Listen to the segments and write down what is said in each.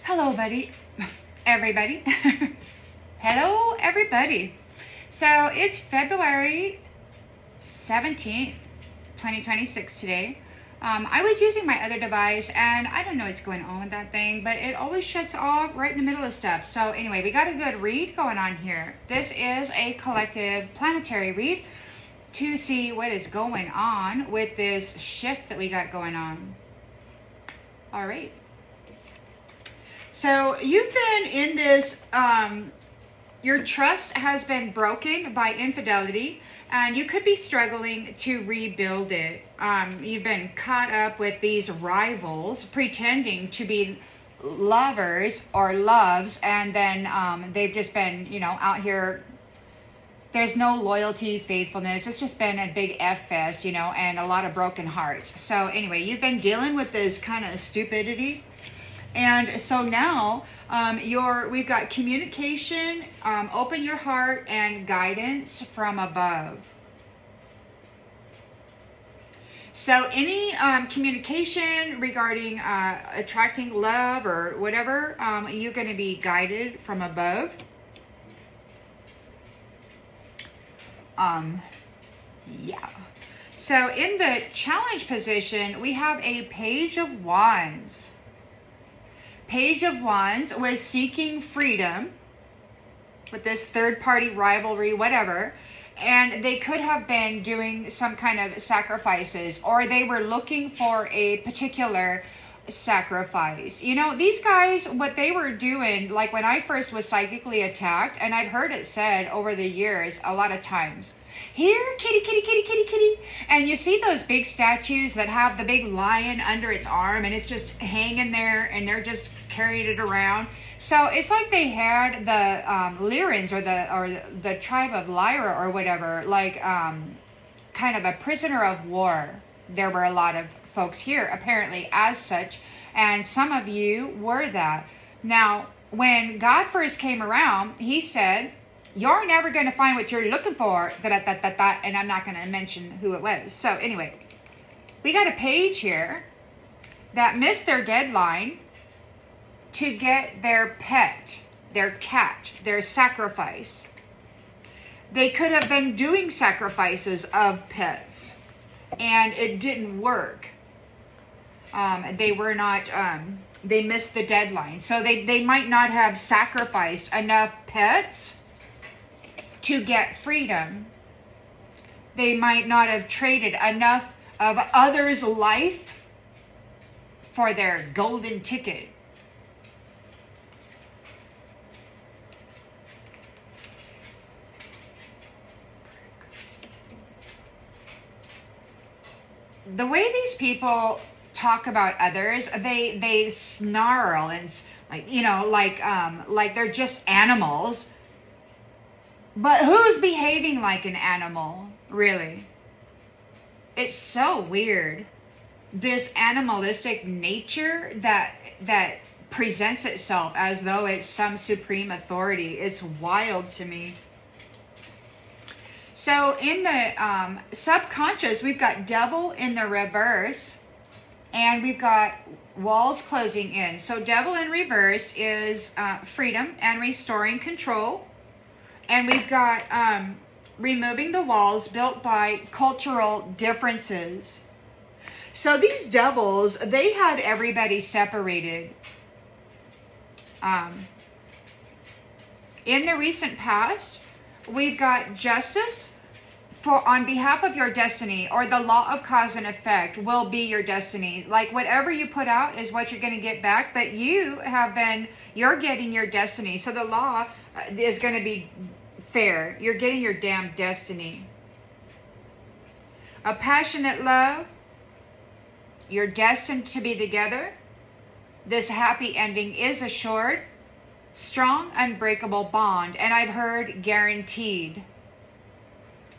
Hello, everybody. Hello, everybody. So it's February 17th, 2026 today. I was using my other device and I don't know what's going on with that thing, but it always shuts off right in the middle of stuff. So anyway, we got a good read going on here. This is a collective planetary read to see what is going on with this shift that we got going on. All right. So you've been in this, your trust has been broken by infidelity, and you could be struggling to rebuild it. You've been caught up with these rivals pretending to be lovers or loves, and then they've just been, out here. There's no loyalty, faithfulness. It's just been a big F fest, and a lot of broken hearts. So anyway, you've been dealing with this kind of stupidity. And so now we've got communication, open your heart, and guidance from above. So any communication regarding attracting love or whatever, you're going to be guided from above. Yeah. So in the challenge position, we have a Page of Wands. Page of Wands was seeking freedom with this third-party rivalry, whatever, and they could have been doing some kind of sacrifices, or they were looking for a particular sacrifice. These guys, what they were doing, like when I first was psychically attacked, and I've heard it said over the years a lot of times, here, kitty, kitty, kitty, kitty, kitty. And you see those big statues that have the big lion under its arm, and it's just hanging there, and they're just carrying it around. So it's like they had the Lyrans or the tribe of Lyra or whatever, like kind of a prisoner of war. There were a lot of folks here apparently as such, and some of you were that. Now, when God first came around, he said, you're never going to find what you're looking for, and I'm not going to mention who it was. So anyway, we got a page here that missed their deadline to get their pet, their cat, their sacrifice. They could have been doing sacrifices of pets, and it didn't work. They were not, they missed the deadline. So they might not have sacrificed enough pets to get freedom. They might not have traded enough of others' life for their golden ticket. The way these people talk about others, they snarl and like they're just animals. But who's behaving like an animal, really? It's so weird. This animalistic nature that presents itself as though it's some supreme authority. It's wild to me. So in the subconscious, we've got devil in the reverse, and we've got walls closing in. So devil in reverse is freedom and restoring control. And we've got removing the walls built by cultural differences. So these devils, they had everybody separated. In the recent past, we've got justice on behalf of your destiny, or the law of cause and effect will be your destiny. Like whatever you put out is what you're going to get back, but you're getting your destiny. So the law is going to be fair. You're getting your damn destiny. A passionate love. You're destined to be together. This happy ending is assured. Strong, unbreakable bond. And I've heard guaranteed.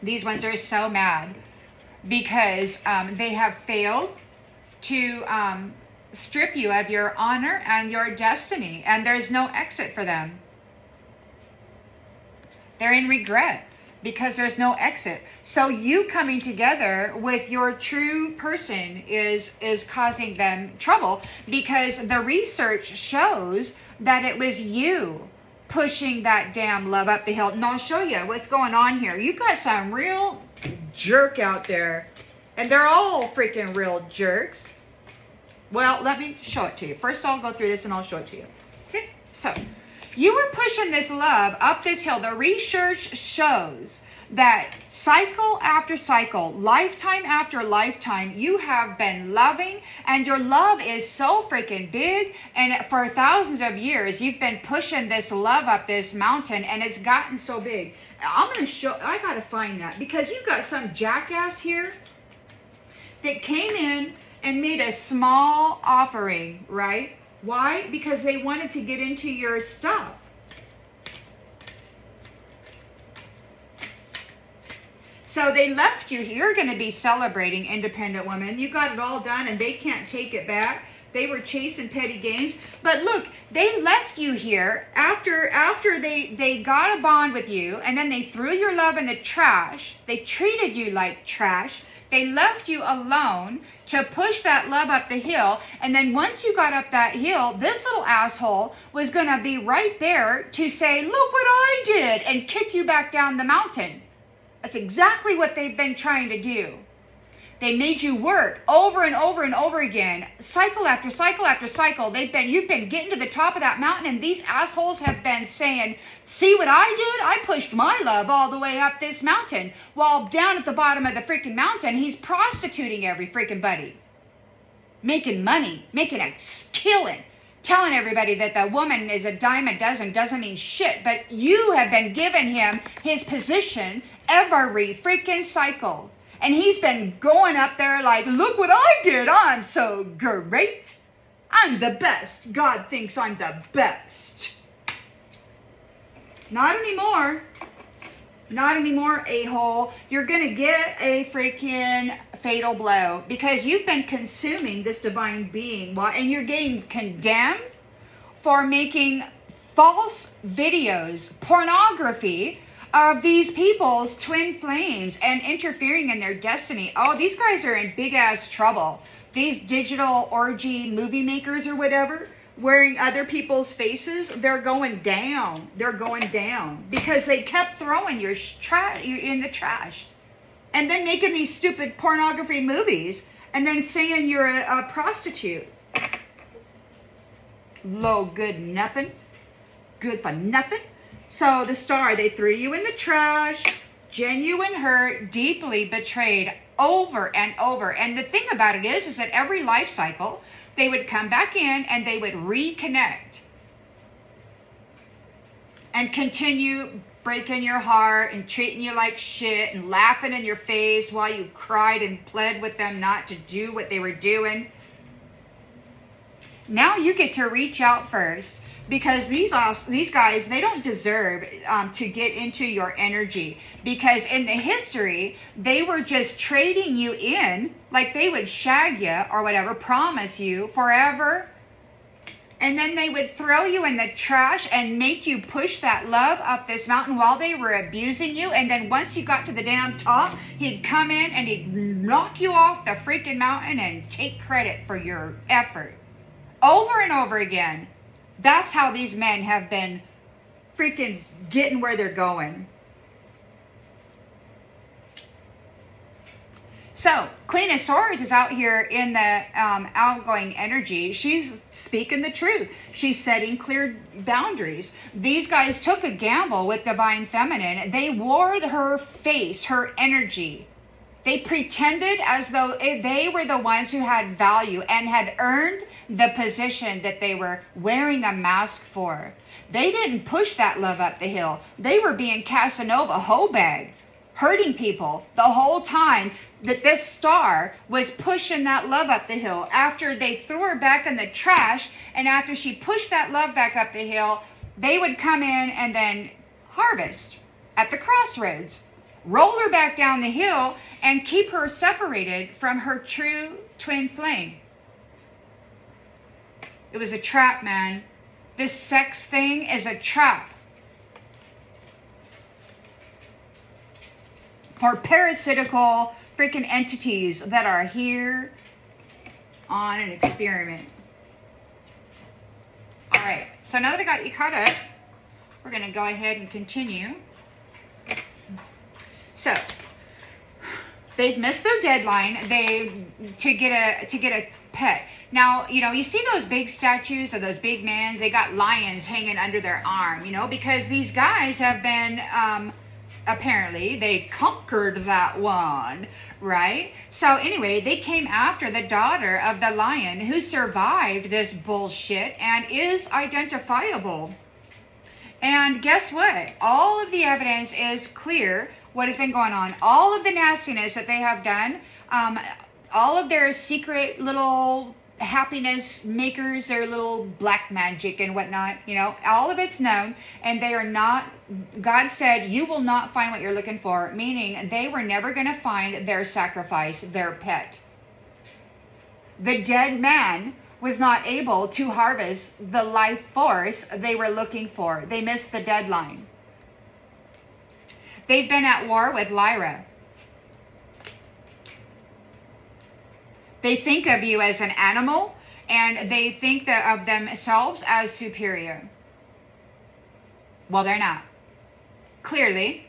These ones are so mad because they have failed to strip you of your honor and your destiny. And there's no exit for them. They're in regret. because there's no exit. So you coming together with your true person is causing them trouble, because the research shows that it was you pushing that damn love up the hill. And I'll show you what's going on here. You got some real jerk out there, and they're all freaking real jerks. Well, let me show it to you. First, I'll go through this and I'll show it to you. Okay, so you were pushing this love up this hill. The research shows that cycle after cycle, lifetime after lifetime, you have been loving, and your love is so freaking big, and for thousands of years you've been pushing this love up this mountain, and it's gotten so big. I'm going to show, I got to find that, because you got some jackass here that came in and made a small offering, right? Why? Because they wanted to get into your stuff. So they left you. You're going to be celebrating independent women. You got it all done and they can't take it back. They were chasing petty gains. But look, they left you here after they got a bond with you, and then they threw your love in the trash. They treated you like trash. They left you alone to push that love up the hill. And then once you got up that hill, this little asshole was going to be right there to say, look what I did, and kick you back down the mountain. That's exactly what they've been trying to do. They made you work over and over and over again, cycle after cycle after cycle. You've been getting to the top of that mountain, and these assholes have been saying, see what I did? I pushed my love all the way up this mountain. While down at the bottom of the freaking mountain, he's prostituting every freaking buddy. Making money, making a killing. Telling everybody that the woman is a dime a dozen doesn't mean shit. But you have been giving him his position every freaking cycle. And he's been going up there like, look what I did. I'm so great. I'm the best. God thinks I'm the best. Not anymore. Not anymore, a-hole. You're going to get a freaking fatal blow because you've been consuming this divine being, and you're getting condemned for making false videos, pornography of these people's twin flames and interfering in their destiny. Oh, these guys are in big ass trouble. These digital orgy movie makers or whatever, wearing other people's faces, they're going down. They're going down because they kept throwing your in the trash, and then making these stupid pornography movies, and then saying you're a prostitute. Low good nothing, good for nothing. So the star, they threw you in the trash, genuine hurt, deeply betrayed over and over. And the thing about it is that every life cycle, they would come back in and they would reconnect and continue breaking your heart and treating you like shit and laughing in your face while you cried and pled with them not to do what they were doing. Now you get to reach out first, because these guys, they don't deserve to get into your energy, because in the history, they were just trading you in, like they would shag you or whatever, promise you forever, and then they would throw you in the trash and make you push that love up this mountain while they were abusing you. And then once you got to the damn top, he'd come in and he'd knock you off the freaking mountain and take credit for your effort over and over again. That's how these men have been freaking getting where they're going. So, Queen of Swords is out here in the outgoing energy. She's speaking the truth. She's setting clear boundaries. These guys took a gamble with Divine Feminine. They wore her face, her energy. They pretended as though they were the ones who had value and had earned the position that they were wearing a mask for. They didn't push that love up the hill. They were being Casanova hoe bag, hurting people the whole time that this star was pushing that love up the hill. After they threw her back in the trash, and after she pushed that love back up the hill, they would come in and then harvest at the crossroads, roll her back down the hill, and keep her separated from her true twin flame. It was a trap, man. This sex thing is a trap. for parasitical freaking entities that are here on an experiment. All right, so now that I got you caught up, we're going to go ahead and continue. So they've missed their deadline to get a pet. Now, you know, you see those big statues of those big men, they got lions hanging under their arm, you know, because these guys have been, apparently, they conquered that one, right? So anyway, they came after the daughter of the lion who survived this bullshit and is identifiable. And guess what? All of the evidence is clear what has been going on. All of the nastiness that they have done, all of their secret little happiness makers, their little black magic and whatnot, you know, all of it's known, and they are not, God said, you will not find what you're looking for, meaning they were never going to find their sacrifice, their pet. The dead man was not able to harvest the life force they were looking for. They missed the deadline. They've been at war with Lyra. They think of you as an animal, and they think of themselves as superior. Well, they're not. Clearly.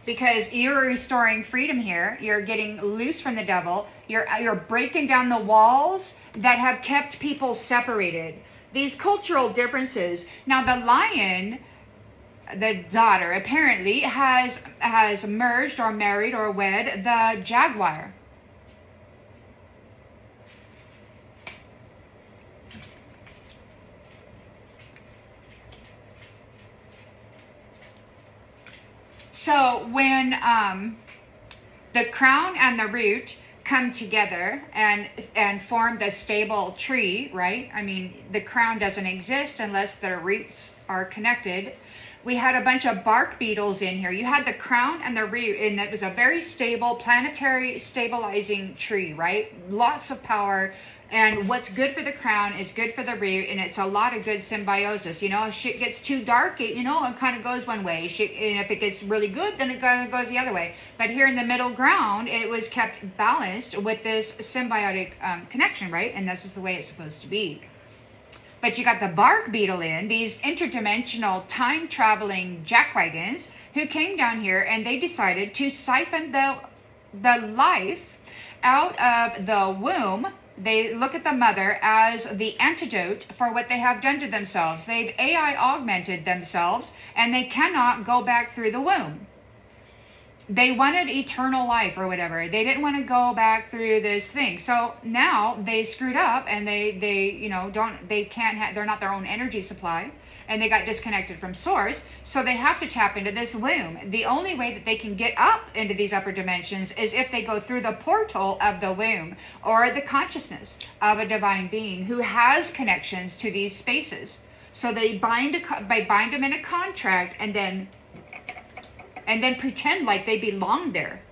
Because you're restoring freedom here. You're getting loose from the devil. You're breaking down the walls that have kept people separated. These cultural differences. Now, the lion, the daughter, apparently has merged or married or wed the jaguar. So when the crown and the root come together and form the stable tree, right? I mean, the crown doesn't exist unless the roots are connected. We had a bunch of bark beetles in here. You had the crown and the root, and it was a very stable, planetary stabilizing tree, right? Lots of power. And what's good for the crown is good for the root, and it's a lot of good symbiosis. You know, if shit gets too dark, it kind of goes one way. And if it gets really good, then it goes the other way. But here in the middle ground, it was kept balanced with this symbiotic connection, right? And this is the way it's supposed to be. But you got the bark beetle in, these interdimensional time-traveling jackwagons who came down here, and they decided to siphon the life out of the womb. They look at the mother as the antidote for what they have done to themselves. They've AI augmented themselves, and they cannot go back through the womb. They wanted eternal life or whatever. They didn't want to go back through this thing. So now they screwed up, and they're not their own energy supply, and they got disconnected from source. So they have to tap into this womb. The only way that they can get up into these upper dimensions is if they go through the portal of the womb, or the consciousness of a divine being who has connections to these spaces. So they bind them in a contract, and then pretend like they belong there.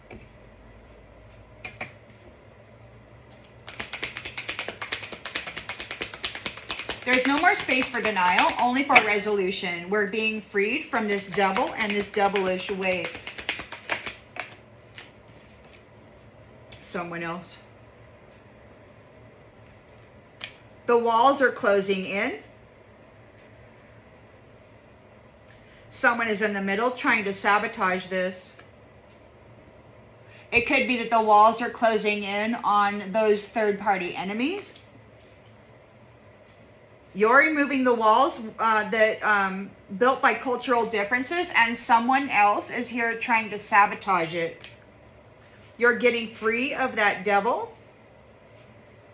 There's no more space for denial, only for resolution. We're being freed from this double and this devilish way. Someone else. The walls are closing in. Someone is in the middle trying to sabotage this. It could be that the walls are closing in on those third-party enemies. You're removing the walls that built by cultural differences, and someone else is here trying to sabotage it. You're getting free of that devil,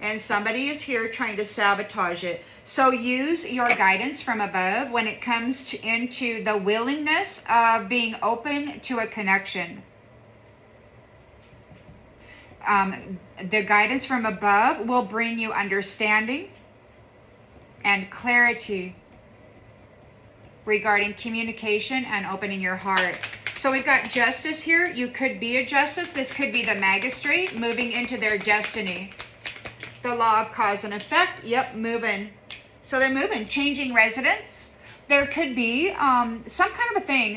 and somebody is here trying to sabotage it. So use your guidance from above when it comes into the willingness of being open to a connection. The guidance from above will bring you understanding and clarity regarding communication and opening your heart. So we've got justice here. You could be a justice. This could be the magistrate moving into their destiny. The law of cause and effect. Yep, moving. So they're moving, changing residence. there could be some kind of a thing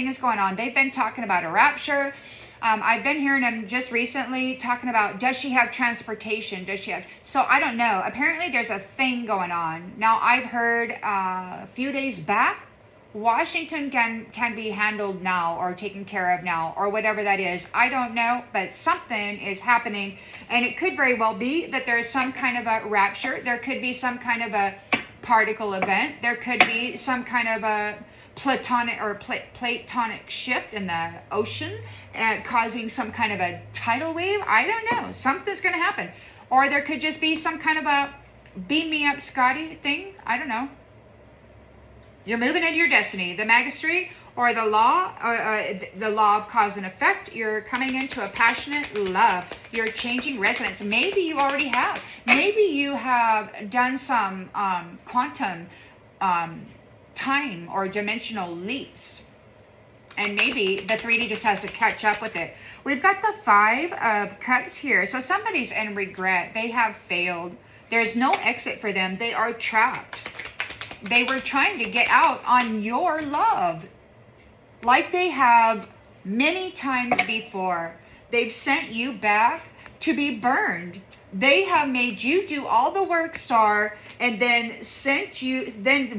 is going on. They've been talking about a rapture. I've been hearing them just recently talking about, does she have transportation? Does she have, so I don't know. Apparently there's a thing going on. Now I've heard a few days back, Washington can be handled now or taken care of now or whatever that is. I don't know, but something is happening, and it could very well be that there's some kind of a rapture. There could be some kind of a particle event. There could be some kind of a platonic shift in the ocean, causing some kind of a tidal wave. I don't know. Something's going to happen. Or there could just be some kind of a beam me up Scotty thing. I don't know. You're moving into your destiny, the magistrate or the law of cause and effect. You're coming into a passionate love. You're changing resonance. Maybe you already have. Maybe you have done some quantum time or dimensional leaps. And maybe the 3D just has to catch up with it. We've got the 5 of Cups here. So somebody's in regret. They have failed. There's no exit for them. They are trapped. They were trying to get out on your love, like they have many times before. They've sent you back to be burned. They have made you do all the work, Star, and then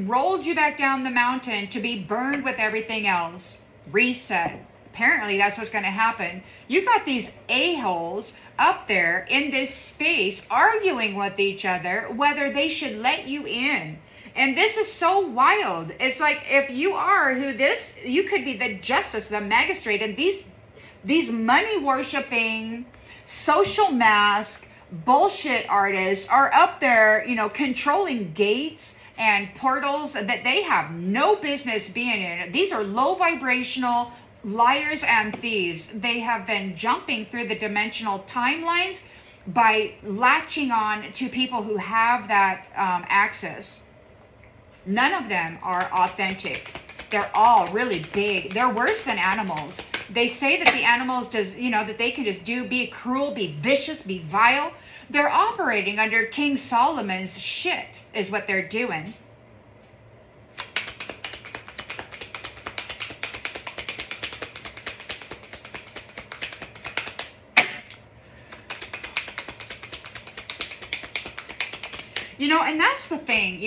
rolled you back down the mountain to be burned with everything else. Reset. Apparently that's what's going to happen. You got these a-holes up there in this space arguing with each other whether they should let you in. And this is so wild. It's like, if you are you could be the justice, the magistrate, and these money worshiping, social mask, bullshit artists are up there, controlling gates and portals that they have no business being in. These are low vibrational liars and thieves. They have been jumping through the dimensional timelines by latching on to people who have that access. None of them are authentic. They're all really big. They're worse than animals. They say that the animals that they can just be cruel, be vicious, be vile. They're operating under King Solomon's shit is what they're doing. And that's the thing,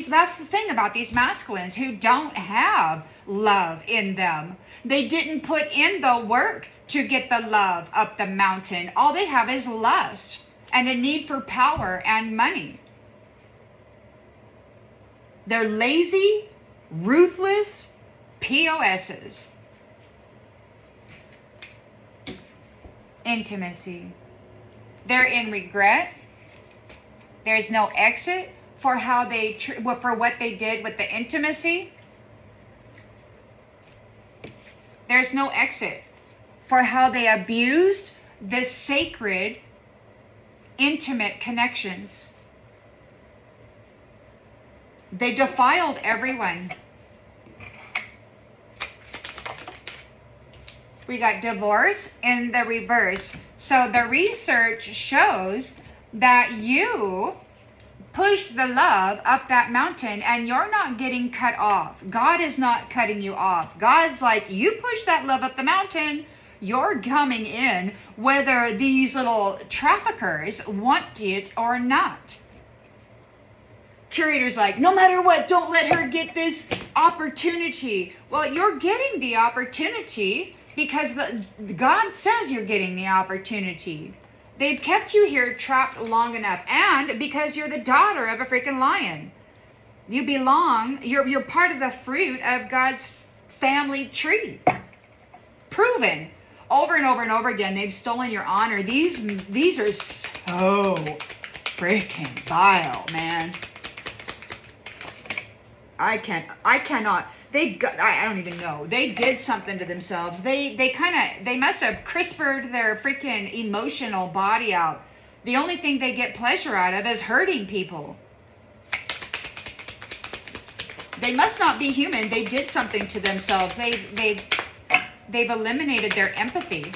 that's the thing about these masculines who don't have love in them. They didn't put in the work to get the love up the mountain. All they have is lust and a need for power and money. They're lazy, ruthless POSs. Intimacy. They're in regret. There's no exit for how for what they did with the intimacy. There's no exit for how they abused the sacred, intimate connections. They defiled everyone. We got divorce in the reverse. So the research shows that you pushed the love up that mountain and you're not getting cut off. God is not cutting you off. God's like, you push that love up the mountain, you're coming in whether these little traffickers want it or not. Curator's like, no matter what, don't let her get this opportunity. Well, you're getting the opportunity because God says you're getting the opportunity. They've kept you here trapped long enough. And because you're the daughter of a freaking lion. You belong, you're part of the fruit of God's family tree. Proven. Over and over and over again, they've stolen your honor. These are so freaking vile, man. I cannot. I don't even know. They did something to themselves. They must have CRISPR'd their freaking emotional body out. The only thing they get pleasure out of is hurting people. They must not be human. They did something to themselves. They've eliminated their empathy.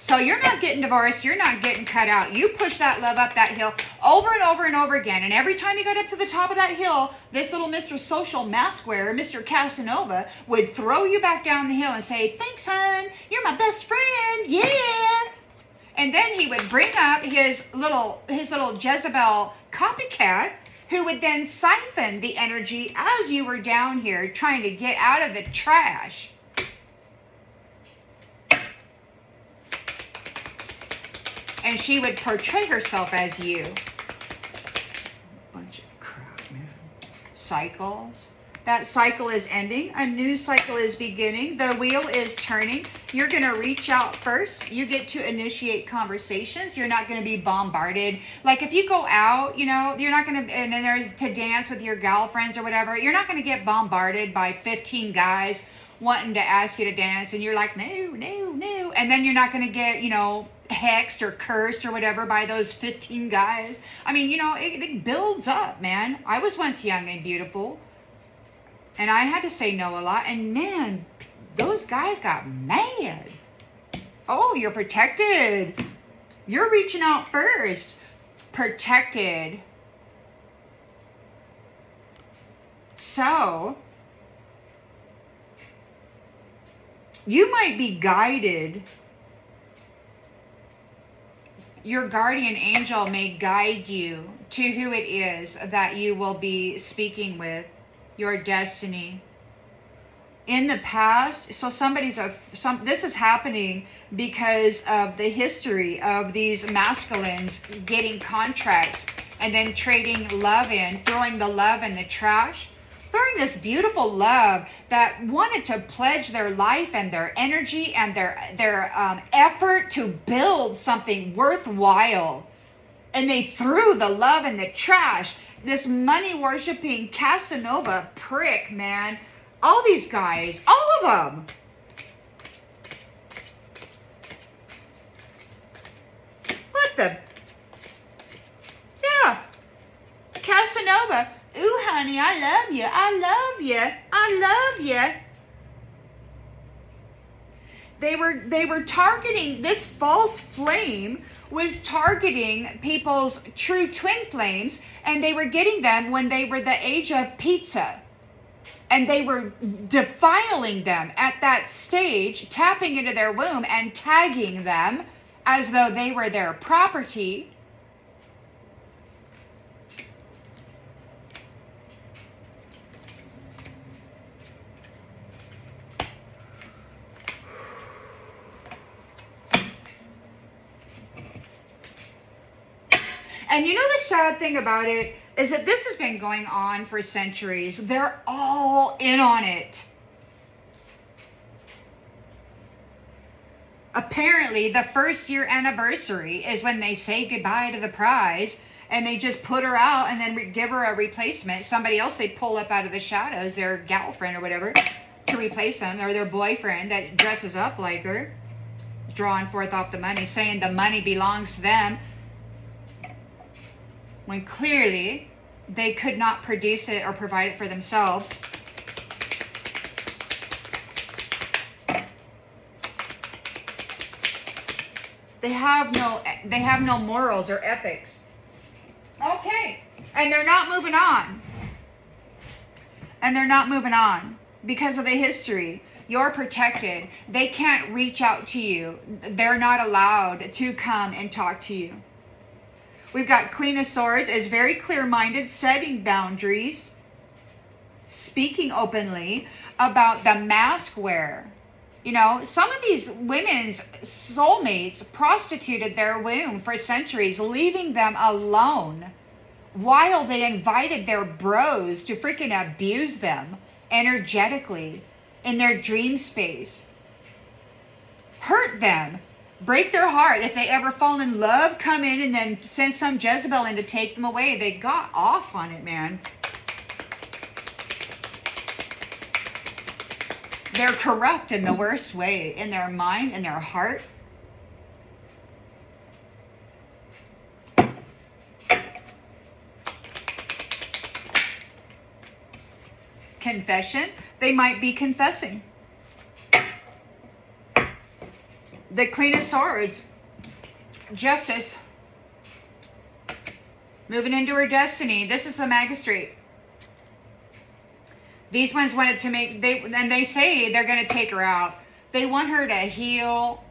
So you're not getting divorced. You're not getting cut out. You push that love up that hill over and over and over again. And every time you got up to the top of that hill, this little Mr. Social Mask Wearer, Mr. Casanova, would throw you back down the hill and say, thanks, hon. You're my best friend. Yeah. And then he would bring up his little Jezebel copycat, who would then siphon the energy as you were down here trying to get out of the trash. And she would portray herself as you. Bunch of crap, man. Cycles. That cycle is ending. A new cycle is beginning. The wheel is turning. You're going to reach out first. You get to initiate conversations. You're not going to be bombarded. Like if you go out, you know, you're not going to, and then there's to dance with your gal friends or whatever, you're not going to get bombarded by 15 guys wanting to ask you to dance. And you're like, no, no, no. And then you're not going to get, you know, hexed or cursed or whatever by those 15 guys. I mean, you know, it builds up, man. I was once young and beautiful. And I had to say no a lot. And man, those guys got mad. Oh, you're protected. You're reaching out first. Protected. So, you might be guided. Your guardian angel may guide you to who it is that you will be speaking with. Your destiny. In the past, so this is happening because of the history of these masculines getting contracts and then trading love in, throwing the love in the trash, throwing this beautiful love that wanted to pledge their life and their energy and their effort to build something worthwhile. And they threw the love in the trash. This money-worshipping Casanova prick, man. All these guys, all of them. What the? Yeah. Casanova. Ooh, honey, I love you. I love you. I love you. They were targeting, this false flame was targeting people's true twin flames, and they were getting them when they were the age of pizza. And they were defiling them at that stage, tapping into their womb and tagging them as though they were their property. And you know the sad thing about it is that this has been going on for centuries. They're all in on it. Apparently, the first year anniversary is when they say goodbye to the prize and they just put her out and then give her a replacement. Somebody else they pull up out of the shadows, their gal friend or whatever, to replace them, or their boyfriend that dresses up like her, drawing forth off the money, saying the money belongs to them, when clearly they could not produce it or provide it for themselves. They have no morals or ethics. Okay. And they're not moving on. And they're not moving on because of the history. You're protected. They can't reach out to you. They're not allowed to come and talk to you. We've got Queen of Swords is very clear-minded, setting boundaries, speaking openly about the mask wearer. You know, some of these women's soulmates prostituted their womb for centuries, leaving them alone while they invited their bros to freaking abuse them energetically in their dream space. Hurt them. Break their heart. If they ever fall in love, come in and then send some Jezebel in to take them away. They got off on it, man. They're corrupt in the worst way, in their mind, in their heart. Confession. They might be confessing. The Queen of Swords. Justice. Moving into her destiny. This is the Magistrate. These ones wanted to make, they say they're going to take her out. They want her to heal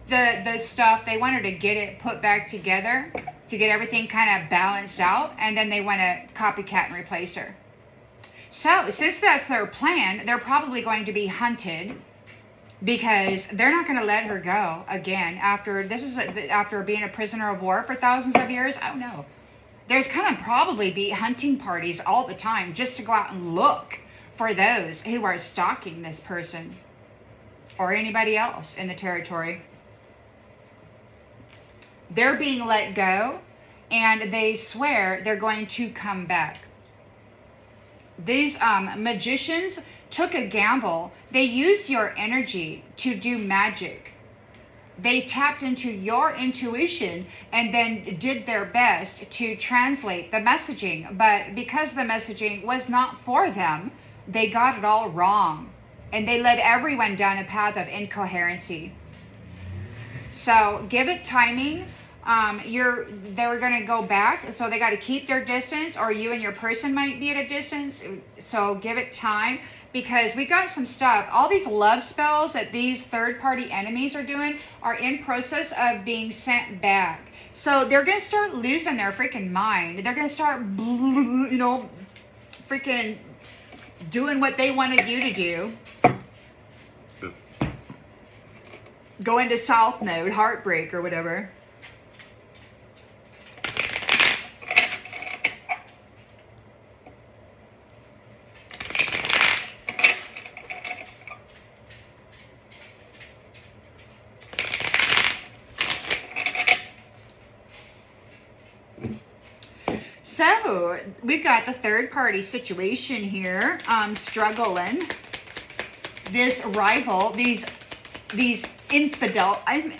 the stuff. They want her to get it put back together, to get everything kind of balanced out, and then they want to copycat and replace her. So since that's their plan, they're probably going to be hunted, because they're not going to let her go again after after being a prisoner of war for thousands of years. I don't know. There's going to probably be hunting parties all the time just to go out and look for those who are stalking this person or anybody else in the territory. They're being let go, and they swear they're going to come back. These magicians took a gamble. They used your energy to do magic. They tapped into your intuition and then did their best to translate the messaging. But because the messaging was not for them, they got it all wrong. And they led everyone down a path of incoherency. So give it timing. They're going to go back. So they got to keep their distance, or you and your person might be at a distance. So give it time. Because we got some stuff. All these love spells that these third-party enemies are doing are in process of being sent back. So they're going to start losing their freaking mind. They're going to start, freaking doing what they wanted you to do. Go into south mode, heartbreak or whatever. So we've got the third party situation here, struggling. This rival, these infidel. I don't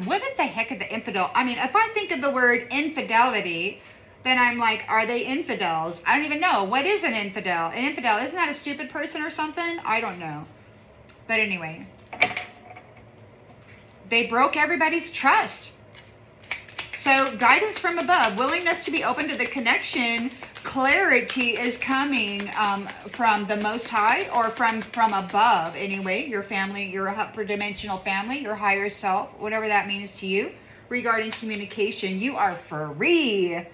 know, what the heck is the infidel? I mean, if I think of the word infidelity, then I'm like, are they infidels? I don't even know. What is an infidel? An infidel, isn't that a stupid person or something? I don't know. But anyway, they broke everybody's trust. So guidance from above, willingness to be open to the connection, clarity is coming from the Most High, or from above anyway, your family, your upper dimensional family, your higher self, whatever that means to you, regarding communication. You are free.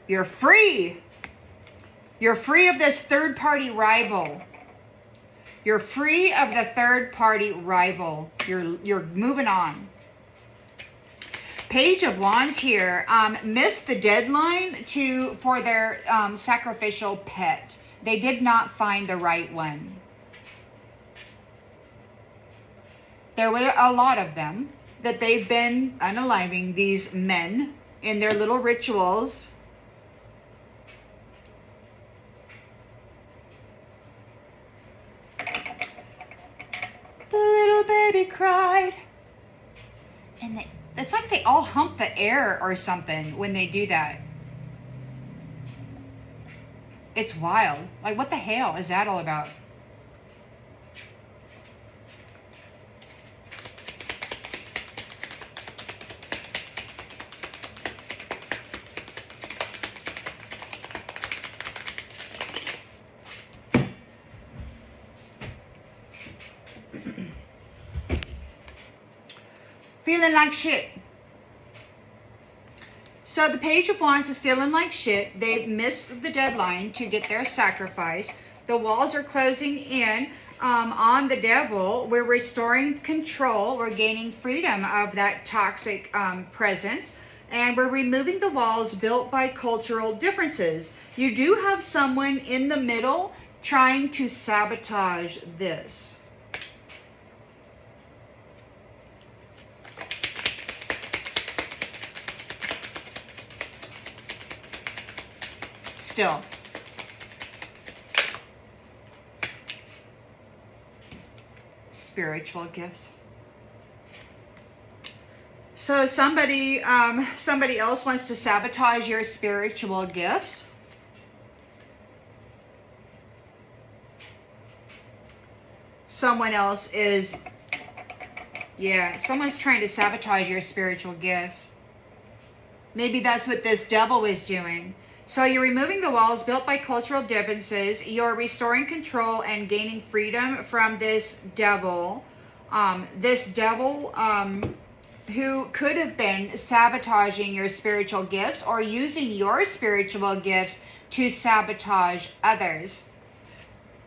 You're free. You're free of this third-party rival. You're free of the third-party rival. You're moving on. Page of Wands here, missed the deadline for their sacrificial pet. They did not find the right one. There were a lot of them that they've been unaliving, these men, in their little rituals. The little baby cried. And it's like they all hump the air or something when they do that. It's wild. Like, what the hell is that all about? Feeling like shit. So the Page of Wands is feeling like shit. They've missed the deadline to get their sacrifice. The walls are closing in on the devil. We're restoring control. We're gaining freedom of that toxic presence. And we're removing the walls built by cultural differences. You do have someone in the middle trying to sabotage this. Still. Spiritual gifts. So somebody else wants to sabotage your spiritual gifts. Someone else is Yeah, someone's trying to sabotage your spiritual gifts. Maybe that's what this devil was doing. So you're removing the walls built by cultural differences. You're restoring control and gaining freedom from this devil. Who could have been sabotaging your spiritual gifts or using your spiritual gifts to sabotage others.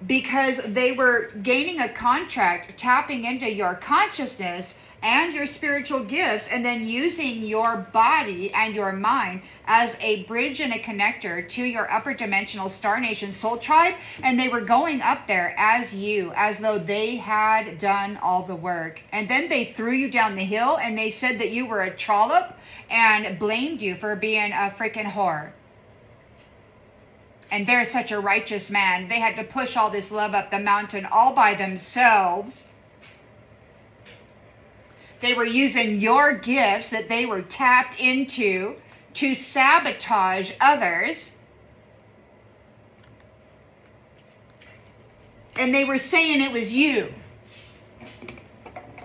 Because they were gaining a contract, tapping into your consciousness and your spiritual gifts, and then using your body and your mind as a bridge and a connector to your upper dimensional Star Nation soul tribe. And they were going up there as you, as though they had done all the work. And then they threw you down the hill and they said that you were a trollop and blamed you for being a freaking whore. And they're such a righteous man. They had to push all this love up the mountain all by themselves. They were using your gifts that they were tapped into to sabotage others. And they were saying it was you,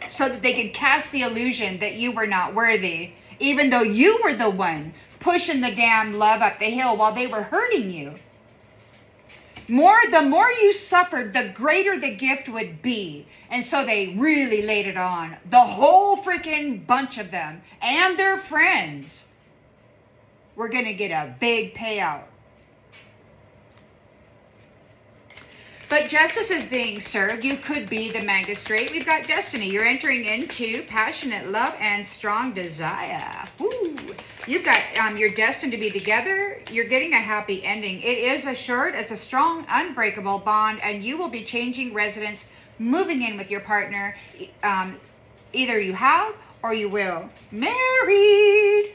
so that they could cast the illusion that you were not worthy, even though you were the one pushing the damn love up the hill while they were hurting you. The more you suffered, the greater the gift would be. And so they really laid it on. The whole freaking bunch of them and their friends were going to get a big payout. But justice is being served. You could be the magistrate. We've got destiny. You're entering into passionate love and strong desire. Woo. You've got, you're destined to be together. You're getting a happy ending. It is assured as a strong, unbreakable bond, and you will be changing residence, moving in with your partner. Either you have or you will. Married.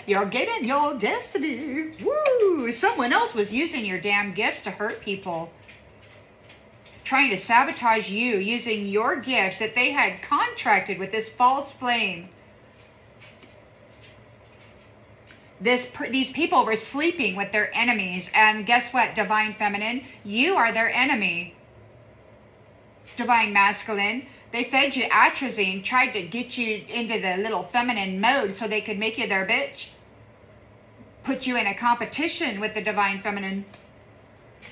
You're getting your destiny. Woo! Someone else was using your damn gifts to hurt people. Trying to sabotage you using your gifts that they had contracted with this false flame. These people were sleeping with their enemies. And guess what, Divine Feminine? You are their enemy. Divine Masculine. They fed you atrazine, tried to get you into the little feminine mode so they could make you their bitch. Put you in a competition with the Divine Feminine.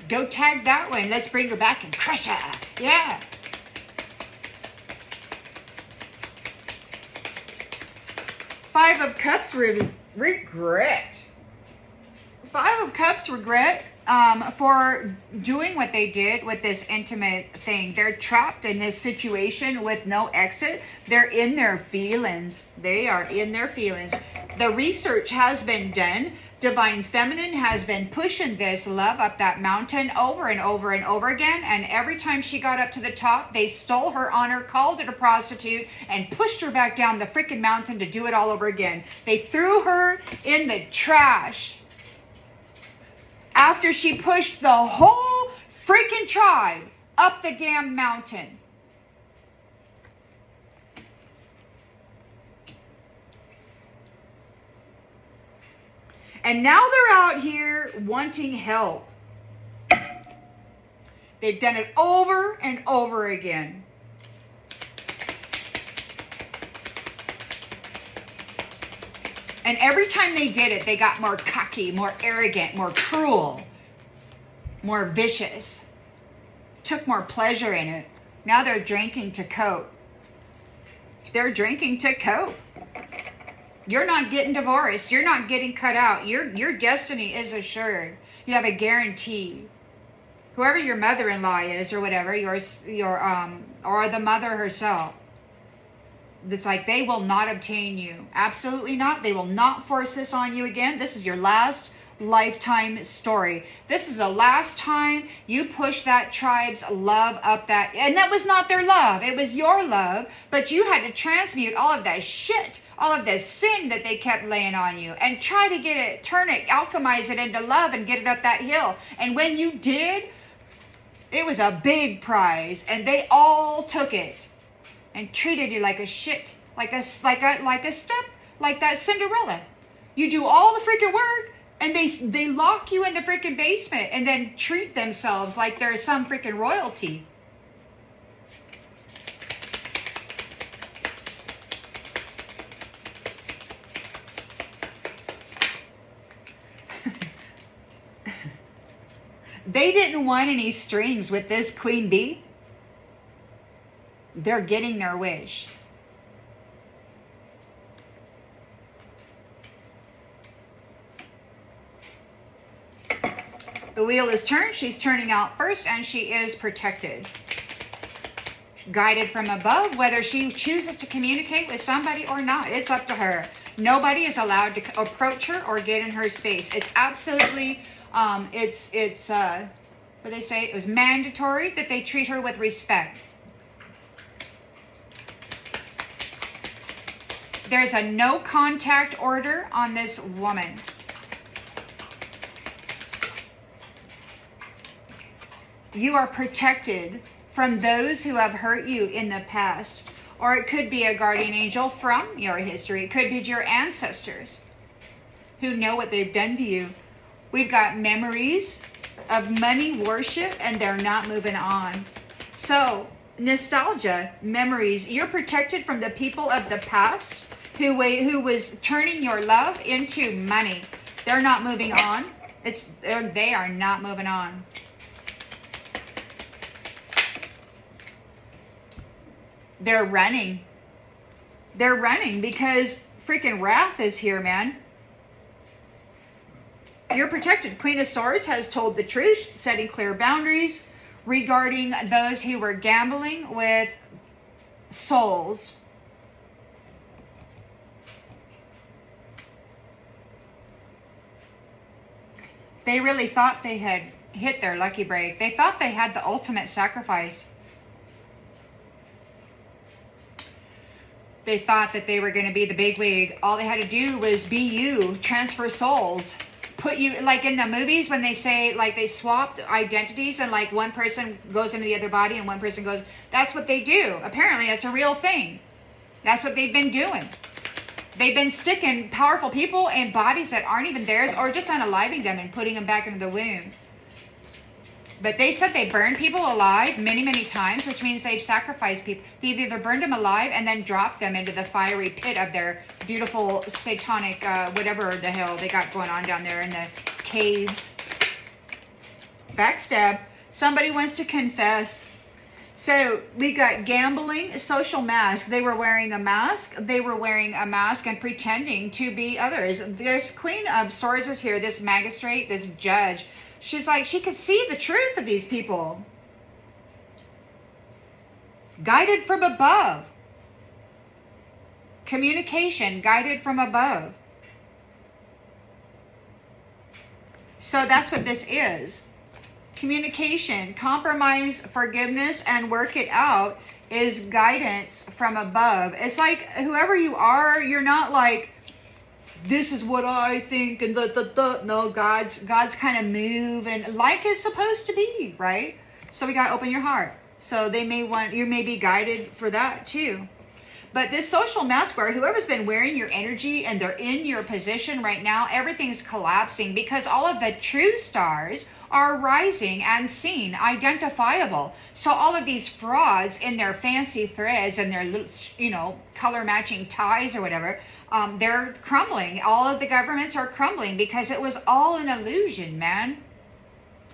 Go tag that one. Let's bring her back and crush her. Yeah. Five of Cups, regret. Five of Cups, regret. For doing what they did with this intimate thing. They're trapped in this situation with no exit. They're in their feelings. They are in their feelings. The research has been done. Divine Feminine has been pushing this love up that mountain over and over and over again. And every time she got up to the top, they stole her honor, called it a prostitute, and pushed her back down the freaking mountain to do it all over again. They threw her in the trash. After she pushed the whole freaking tribe up the damn mountain. And now they're out here wanting help. They've done it over and over again. And every time they did it, they got more cocky, more arrogant, more cruel, more vicious. Took more pleasure in it. Now they're drinking to cope. They're drinking to cope. You're not getting divorced. You're not getting cut out. Your destiny is assured. You have a guarantee. Whoever your mother-in-law is or whatever, or the mother herself. It's like they will not obtain you. Absolutely not. They will not force this on you again. This is your last lifetime story. This is the last time you push that tribe's love up that. And that was not their love. It was your love. But you had to transmute all of that shit, all of this sin that they kept laying on you, and try to get it, turn it, alchemize it into love and get it up that hill. And when you did, it was a big prize. And they all took it. And treated you like a shit, like that Cinderella. You do all the freaking work, And they lock you in the freaking basement and then treat themselves like they're some freaking royalty. They didn't want any strings with this queen bee. They're getting their wish. The wheel is turned. She's turning out first, and she is protected. Guided from above. Whether she chooses to communicate with somebody or not, it's up to her. Nobody is allowed to approach her or get in her space. It's absolutely, what they say, it was mandatory that they treat her with respect. There's a no contact order on this woman. You are protected from those who have hurt you in the past. Or it could be a guardian angel from your history. It could be your ancestors who know what they've done to you. We've got memories of money worship, and they're not moving on. So, nostalgia, memories. You're protected from the people of the past who was turning your love into money. They're not moving on. They are not moving on. They're running. They're running because freaking wrath is here, man. You're protected. Queen of Swords has told the truth, setting clear boundaries regarding those who were gambling with souls. They really thought they had hit their lucky break. They thought they had the ultimate sacrifice. They thought that they were going to be the bigwig. All they had to do was be you, transfer souls, put you, like in the movies when they say, like they swapped identities and like one person goes into the other body and one person goes, that's what they do. Apparently that's a real thing. That's what they've been doing. They've been sticking powerful people in bodies that aren't even theirs, or just unaliving them and putting them back into the womb. But they said they burned people alive many, many times, which means they've sacrificed people. They've either burned them alive and then dropped them into the fiery pit of their beautiful satanic, whatever the hell they got going on down there in the caves. Backstab. Somebody wants to confess. So we got gambling, social mask. They were wearing a mask. They were wearing a mask and pretending to be others. This Queen of Swords is here, this magistrate, this judge. She's like, she could see the truth of these people. Guided from above. Communication, guided from above. So that's what this is. Communication, compromise, forgiveness, and work it out is guidance from above. It's like whoever you are, you're not like, this is what I think, and no, God's kind of move and like it's supposed to be, right? So we got to open your heart. So you may be guided for that too. But this social mask wearer, whoever's been wearing your energy and they're in your position right now, everything's collapsing because all of the true stars are rising and seen, identifiable. So all of these frauds in their fancy threads and their little, color matching ties or whatever, they're crumbling. All of the governments are crumbling because it was all an illusion, man.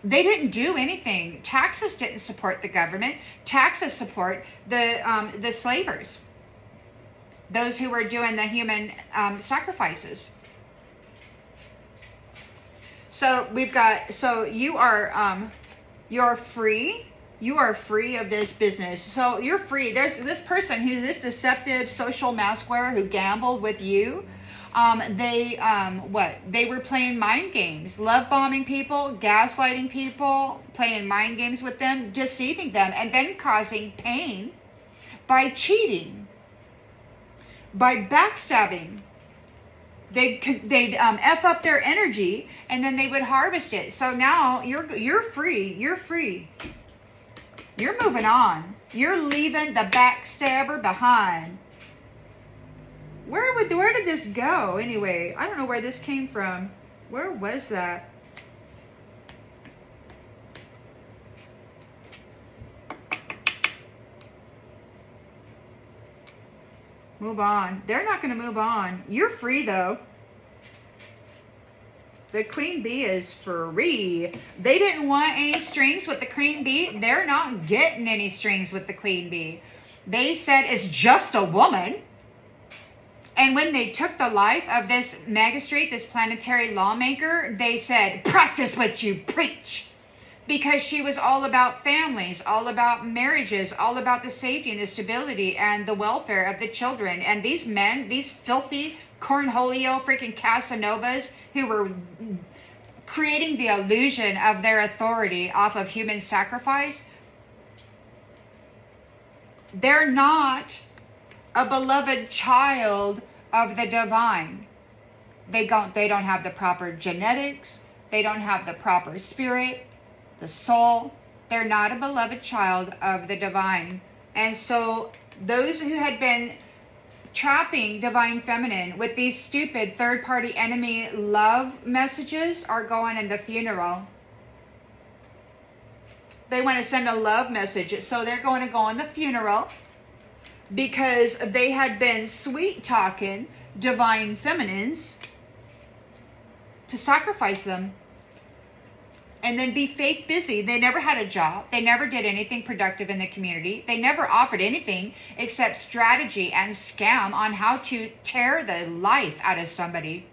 They didn't do anything. Taxes didn't support the government. Taxes support the slavers. Those who were doing the human sacrifices. So you're free. You are free of this business. So you're free. There's this person this deceptive social mask wearer who gambled with you. They were playing mind games, love bombing people, gaslighting people, playing mind games with them, deceiving them, and then causing pain by cheating. By backstabbing. They'd F up their energy and then they would harvest it. So now you're free. You're free. You're moving on. You're leaving the backstabber behind. Where did this go anyway? I don't know where this came from. Where was that? Move on. They're not going to move on. You're free, though. The queen bee is free. They didn't want any strings with the queen bee. They're not getting any strings with the queen bee. They said it's just a woman. And when they took the life of this magistrate, this planetary lawmaker, they said, practice what you preach. Because she was all about families, all about marriages, all about the safety and the stability and the welfare of the children. And these men, these filthy cornholio freaking Casanovas who were creating the illusion of their authority off of human sacrifice, they're not a beloved child of the divine. They don't have the proper genetics. They don't have the proper spirit, the soul. They're not a beloved child of the divine. And so those who had been trapping divine feminine with these stupid third-party enemy love messages are going in the funeral. They want to send a love message, so they're going to go in the funeral because they had been sweet-talking divine feminines to sacrifice them and then be fake busy. They never had a job. They never did anything productive in the community. They never offered anything except strategy and scam on how to tear the life out of somebody.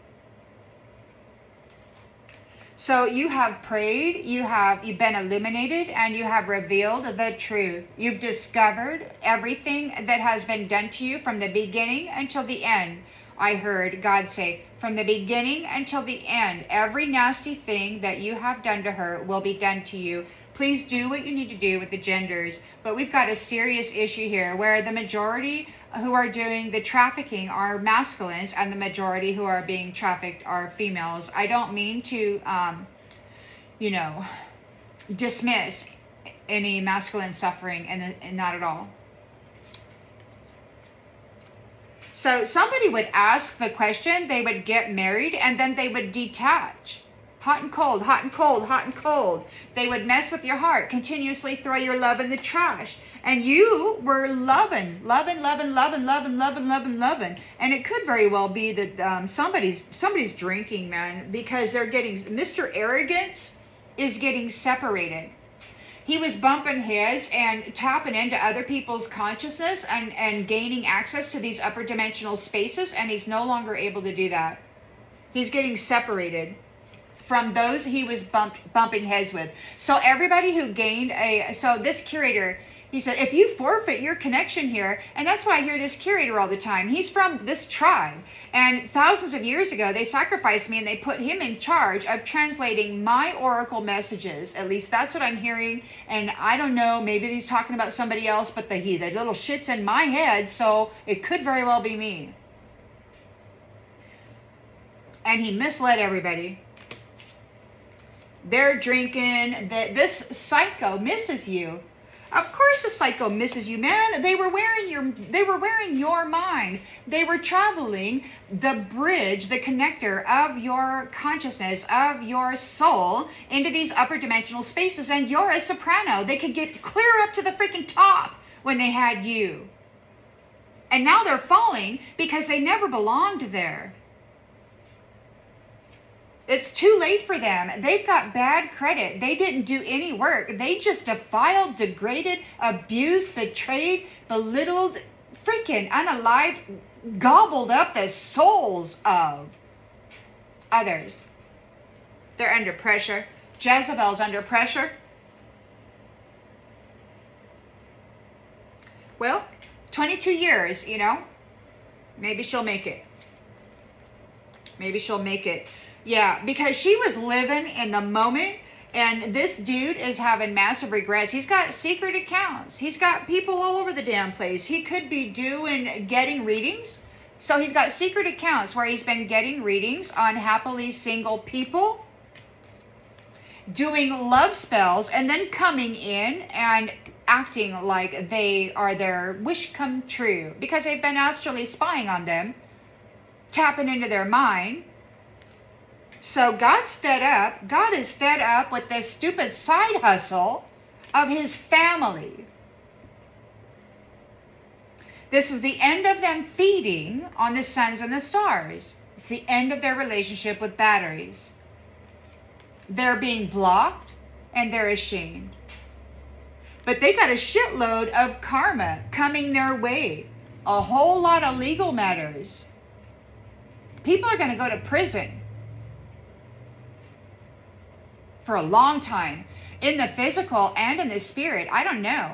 So you have prayed, you've been illuminated, and you have revealed the truth. You've discovered everything that has been done to you from the beginning until the end. I heard God say, from the beginning until the end, every nasty thing that you have done to her will be done to you. Please do what you need to do with the genders. But we've got a serious issue here where the majority who are doing the trafficking are masculines and the majority who are being trafficked are females. I don't mean to, dismiss any masculine suffering, and not at all. So somebody would ask the question, they would get married, and then they would detach. Hot and cold, hot and cold, hot and cold. They would mess with your heart, continuously throw your love in the trash. And you were loving. And it could very well be that somebody's drinking, man, because they're getting, Mr. Arrogance is getting separated. He was bumping his and tapping into other people's consciousness and gaining access to these upper dimensional spaces, and he's no longer able to do that. He's getting separated from those he was bumping heads with. So everybody who gained so this curator, he said, if you forfeit your connection here, and that's why I hear this curator all the time. He's from this tribe, and thousands of years ago, they sacrificed me and they put him in charge of translating my oracle messages. At least that's what I'm hearing, and I don't know, maybe he's talking about somebody else, but the little shit's in my head, so it could very well be me. And he misled everybody. They're drinking. This psycho misses you. Of course the psycho misses you, man. They were wearing your mind. They were traveling the bridge, the connector of your consciousness, of your soul into these upper dimensional spaces. And you're a soprano. They could get clear up to the freaking top when they had you. And now they're falling because they never belonged there. It's too late for them. They've got bad credit. They didn't do any work. They just defiled, degraded, abused, betrayed, belittled, freaking unalived, gobbled up the souls of others. They're under pressure. Jezebel's under pressure. Well, 22 years, maybe she'll make it. Maybe she'll make it. Yeah, because she was living in the moment, and this dude is having massive regrets. He's got secret accounts. He's got people all over the damn place. He could be getting readings. So he's got secret accounts where he's been getting readings on happily single people, doing love spells, and then coming in and acting like they are their wish come true because they've been astrally spying on them, tapping into their mind. So God's fed up. God is fed up with this stupid side hustle of his family. This is the end of them feeding on the suns and the stars. It's the end of their relationship with batteries. They're being blocked and they're ashamed. But they got a shitload of karma coming their way. A whole lot of legal matters. People are going to go to prison for a long time, in the physical and in the spirit. I don't know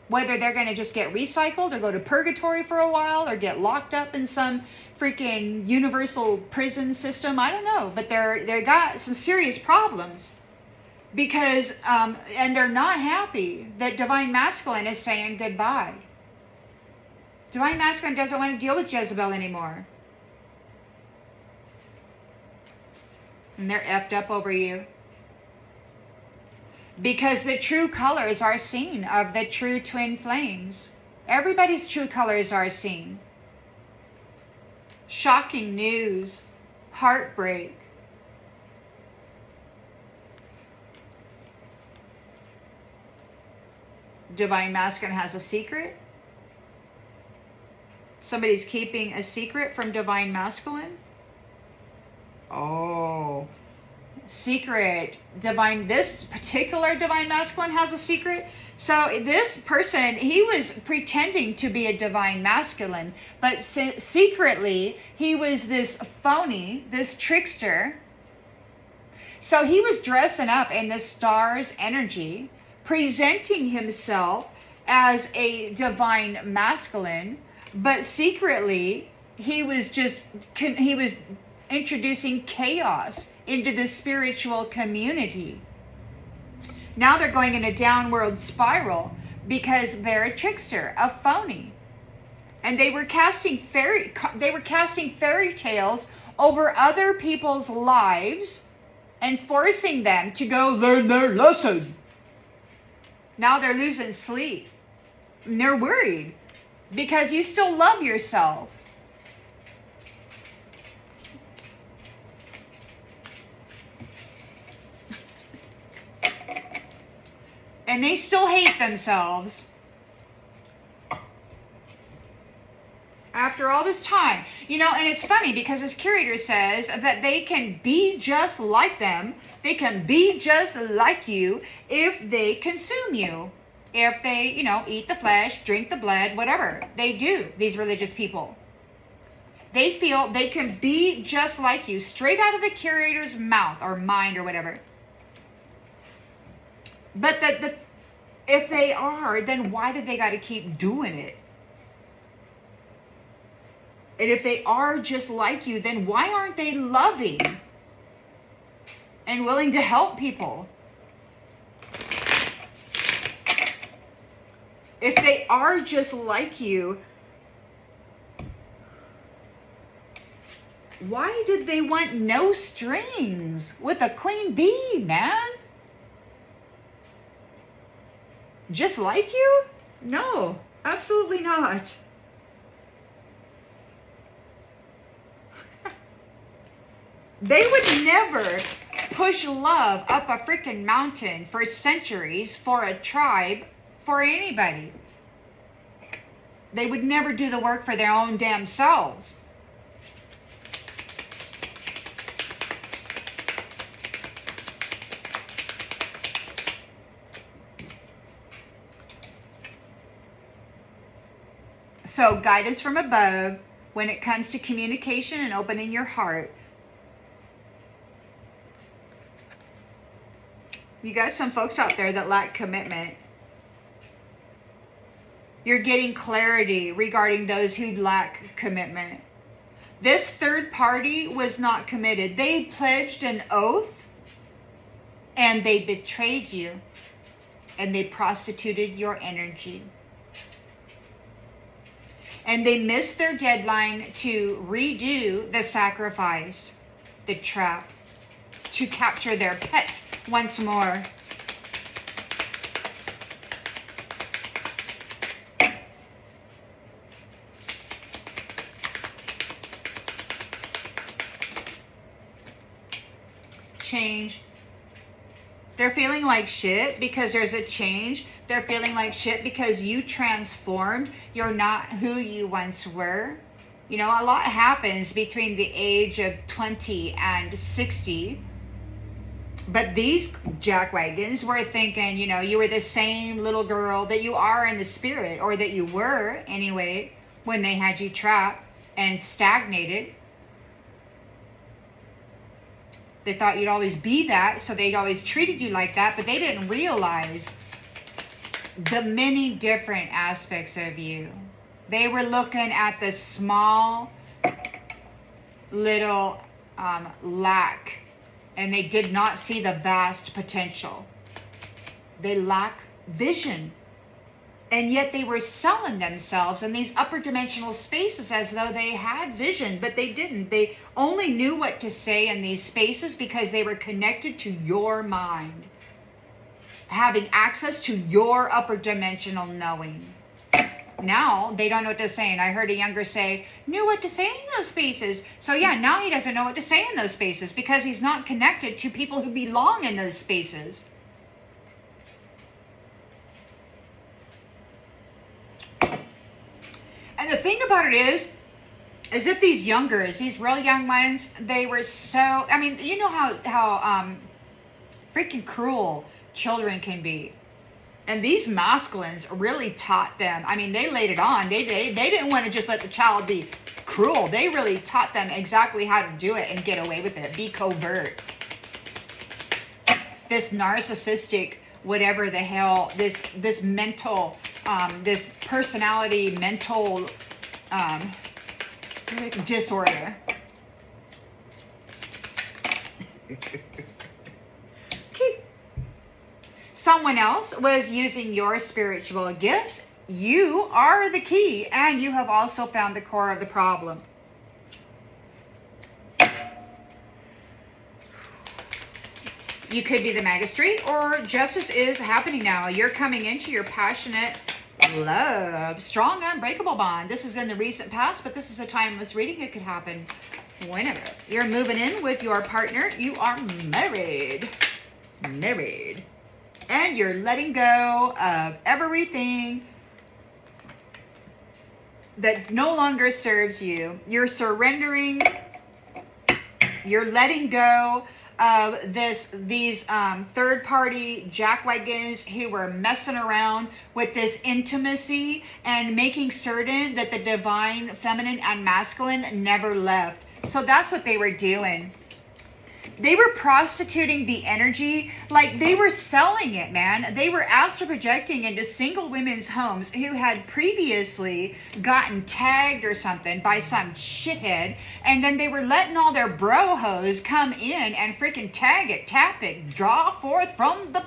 whether they're going to just get recycled or go to purgatory for a while or get locked up in some freaking universal prison system. I don't know, but they got some serious problems because and they're not happy that Divine Masculine is saying goodbye. Divine Masculine doesn't want to deal with Jezebel anymore. And they're effed up over you. Because the true colors are seen of the true twin flames. Everybody's true colors are seen. Shocking news. Heartbreak. Divine Masculine has a secret. Somebody's keeping a secret from Divine Masculine. Oh. Secret. This particular Divine Masculine has a secret. So this person, he was pretending to be a Divine Masculine, but secretly he was this phony, this trickster. So he was dressing up in the stars' energy, presenting himself as a Divine Masculine, but secretly he was introducing chaos into the spiritual community. Now they're going in a downward spiral because they're a trickster, a phony. And they were casting fairy tales over other people's lives and forcing them to go learn their lesson. Now they're losing sleep. And they're worried because you still love yourself. And they still hate themselves. After all this time. And it's funny because this curator says that they can be just like them. They can be just like you if they consume you. If they, eat the flesh, drink the blood, whatever they do, these religious people. They feel they can be just like you, straight out of the curator's mouth or mind or whatever. But if they are, then why did they got to keep doing it? And if they are just like you, then why aren't they loving and willing to help people? If they are just like you, why did they want no strings with a queen bee, man? Just like you? No, absolutely not. They would never push love up a freaking mountain for centuries for a tribe, for anybody. They would never do the work for their own damn selves. So guidance from above when it comes to communication and opening your heart. You got some folks out there that lack commitment. You're getting clarity regarding those who lack commitment. This third party was not committed. They pledged an oath and they betrayed you and they prostituted your energy. And they missed their deadline to redo the sacrifice, the trap, to capture their pet once more. change. They're feeling like shit because there's a change. They're feeling like shit because you transformed. You're not who you once were. You know, a lot happens between the age of 20 and 60. But these jackwagons were thinking, you know, you were the same little girl that you are in the spirit, or that you were anyway, when they had you trapped and stagnated. They thought you'd always be that, so they'd always treated you like that, but they didn't realize the many different aspects of you. They were looking at the small little lack, and they did not see the vast potential. They lack vision. And yet they were selling themselves in these upper dimensional spaces as though they had vision, but they didn't. They only knew what to say in these spaces because they were connected to your mind, having access to your upper dimensional knowing. Now they don't know what to say. And I heard a younger say, knew what to say in those spaces. So yeah, now he doesn't know what to say in those spaces because he's not connected to people who belong in those spaces. And the thing about it is that these youngers, these real young ones, they were so, I mean, you know how freaking cruel children can be. And these masculines really taught them. I mean, they laid it on. They didn't want to just let the child be cruel. They really taught them exactly how to do it and get away with it. Be covert. This narcissistic, whatever the hell, this mental, this personality, mental disorder. Someone else was using your spiritual gifts. You are the key, and you have also found the core of the problem. You could be the magistrate, or justice is happening now. You're coming into your passionate love, strong, unbreakable bond. This is in the recent past, but this is a timeless reading. It could happen whenever. You're moving in with your partner. You are married. And you're letting go of everything that no longer serves you. You're surrendering. You're letting go of these third-party jackwagons who were messing around with this intimacy and making certain that the divine feminine and masculine never left. So that's what they were doing. They were prostituting the energy, like they were selling it, man. They were astral projecting into single women's homes who had previously gotten tagged or something by some shithead, and then they were letting all their bro hoes come in and freaking tag it, tap it, draw forth from the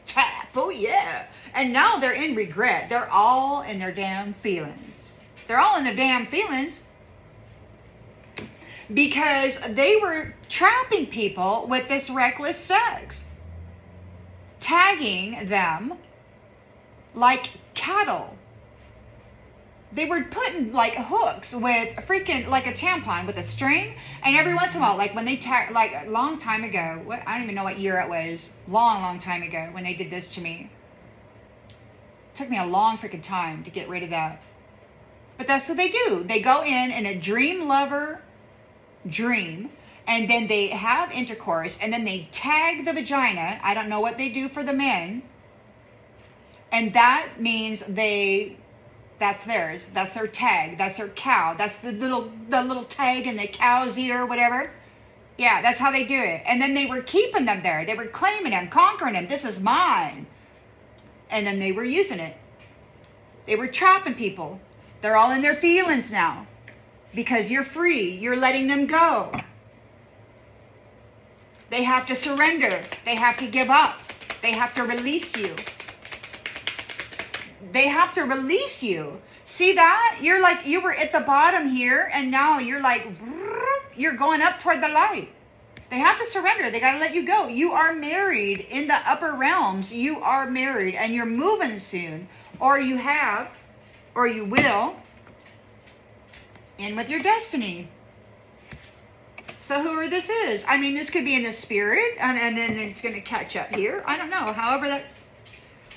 tap. Oh yeah. And now they're in regret. They're all in their damn feelings. They're all in their damn feelings. Because they were trapping people with this reckless sex, tagging them like cattle. They were putting like hooks with freaking like a tampon with a string, and every once in a while, like when they tag, like a long time ago, I don't even know what year it was, long time ago when they did this to me. It took me a long freaking time to get rid of that. But that's what they do. They go in a dream lover dream, and then they have intercourse, and then they tag the vagina. I don't know what they do for the men, and that means that's theirs. That's their tag. That's their cow. That's the little tag in the cow's ear or whatever. Yeah, that's how they do it. And then they were keeping them there. They were claiming them, conquering them. This is mine. And then they were using it. They were trapping people. They're all in their feelings now. Because you're free. You're letting them go. They have to surrender. They have to give up. They have to release you. They have to release you. See that? You're like, you were at the bottom here, and now you're like, you're going up toward the light. They have to surrender. They got to let you go. You are married in the upper realms. You are married, and you're moving soon. Or you have, or you will, in with your destiny. So whoever this is, I mean, this could be in the spirit, and then it's going to catch up here. I don't know. However that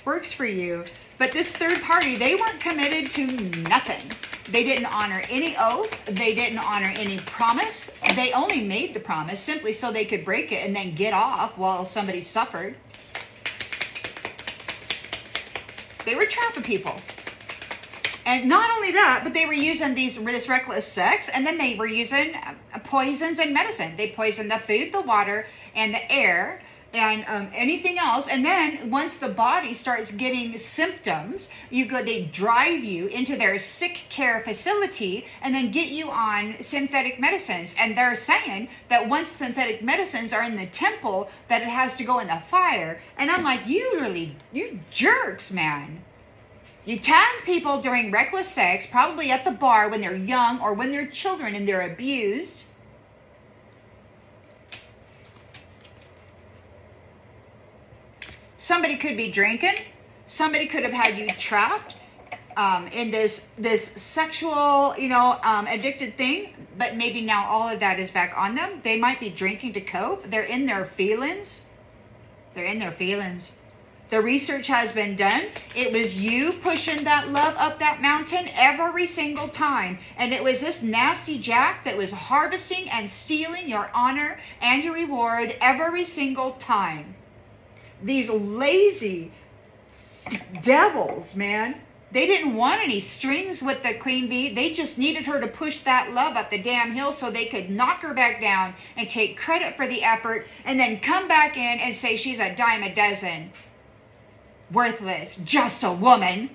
works for you. But this third party, they weren't committed to nothing. They didn't honor any oath. They didn't honor any promise. They only made the promise simply so they could break it and then get off while somebody suffered. They were trapping people. And not only that, but they were using this reckless sex, and then they were using poisons and medicine. They poisoned the food, the water, and the air, and anything else. And then once the body starts getting symptoms, they drive you into their sick care facility and then get you on synthetic medicines. And they're saying that once synthetic medicines are in the temple, that it has to go in the fire. And I'm like, you jerks, man. You tag people during reckless sex, probably at the bar when they're young or when they're children and they're abused. Somebody could be drinking. Somebody could have had you trapped in this sexual, addicted thing. But maybe now all of that is back on them. They might be drinking to cope. They're in their feelings. The research has been done. It was you pushing that love up that mountain every single time. And it was this nasty jack that was harvesting and stealing your honor and your reward every single time. These lazy devils, man. They didn't want any strings with the queen bee. They just needed her to push that love up the damn hill so they could knock her back down and take credit for the effort and then come back in and say she's a dime a dozen. Worthless, just a woman.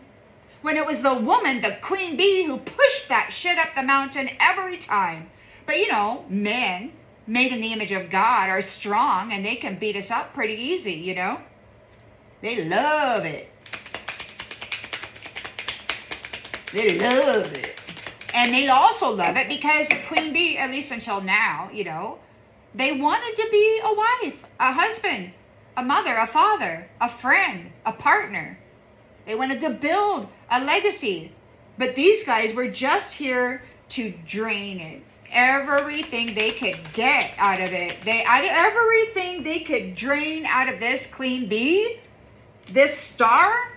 When it was the woman, the queen bee, who pushed that shit up the mountain every time. But men made in the image of God are strong and they can beat us up pretty easy, They love it. They love it. And they also love it because the queen bee, at least until now, they wanted to be a wife, a husband, a mother, a father, a friend, a partner. They wanted to build a legacy. But these guys were just here to drain it. Everything they could get out of it. Everything they could drain out of this queen bee, this star,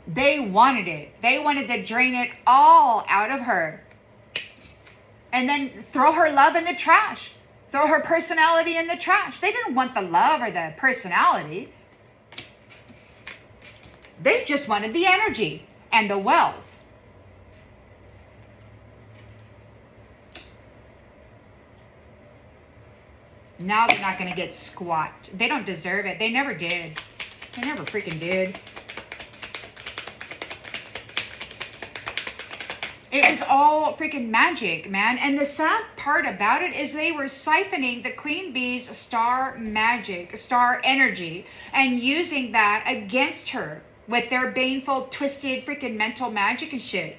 they wanted it. They wanted to drain it all out of her. And then throw her love in the trash. Throw her personality in the trash. They didn't want the love or the personality. They just wanted the energy and the wealth. Now they're not going to get squat. They don't deserve it. They never did. They never freaking did. It was all freaking magic, man. And the sad part about it is they were siphoning the queen bee's star magic, star energy, and using that against her with their baneful, twisted, freaking mental magic and shit.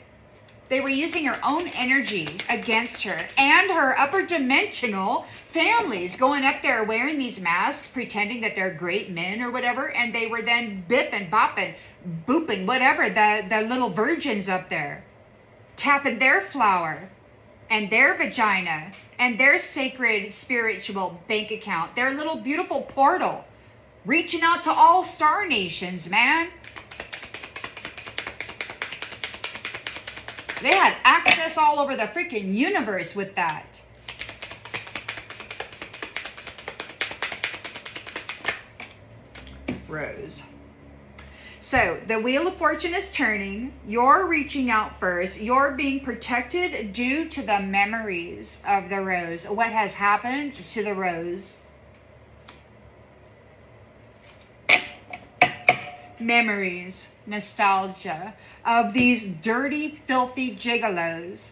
They were using her own energy against her and her upper dimensional families, going up there wearing these masks, pretending that they're great men or whatever, and they were then bipping, bopping, booping, whatever, the little virgins up there, tapping their flower and their vagina and their sacred spiritual bank account, their little beautiful portal, reaching out to all star nations, man. They had access all over the freaking universe with that. Rose. So the Wheel of Fortune is turning. You're reaching out first. You're being protected due to the memories of the rose. What has happened to the rose? Memories, nostalgia of these dirty, filthy gigolos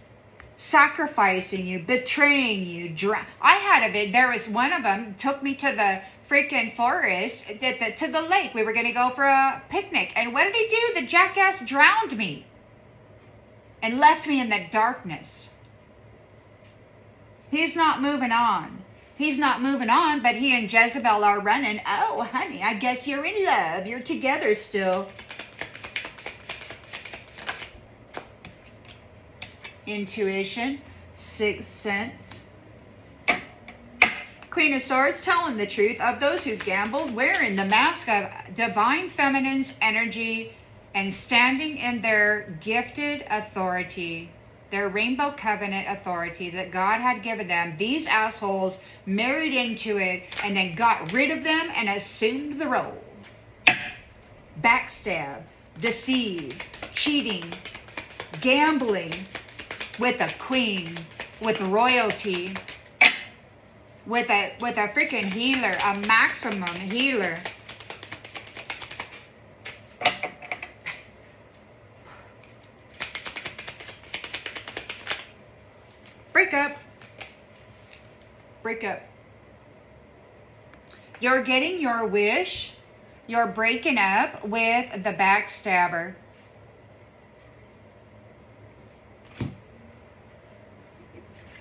sacrificing you, betraying you. I had a bit. There was one of them took me to the freaking forest, to the lake. We were going to go for a picnic. And what did he do? The jackass drowned me and left me in the darkness. He's not moving on. He's not moving on, but he and Jezebel are running. Oh, honey, I guess you're in love. You're together still. Intuition, sixth sense. Queen of Swords, telling the truth of those who gambled, wearing the mask of divine feminine's energy and standing in their gifted authority, their rainbow covenant authority that God had given them. These assholes married into it and then got rid of them and assumed the role. Backstab, deceive, cheating, gambling with a queen, with royalty, with a freaking healer, a maximum healer. Break up. Break up. You're getting your wish. You're breaking up with the backstabber.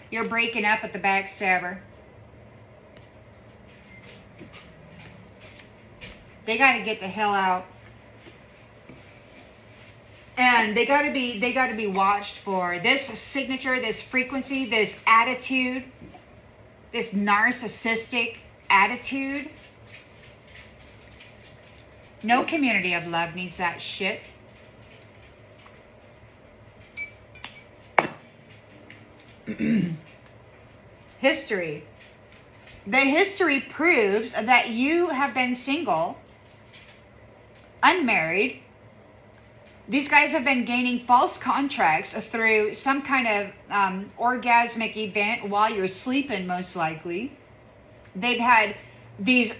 You're breaking up with the backstabber. They got to get the hell out. And they got to be watched for this signature, this frequency, this attitude, this narcissistic attitude. No community of love needs that shit. History. The history proves that you have been single, unmarried. These guys have been gaining false contracts through some kind of orgasmic event while you're sleeping, most likely. They've had these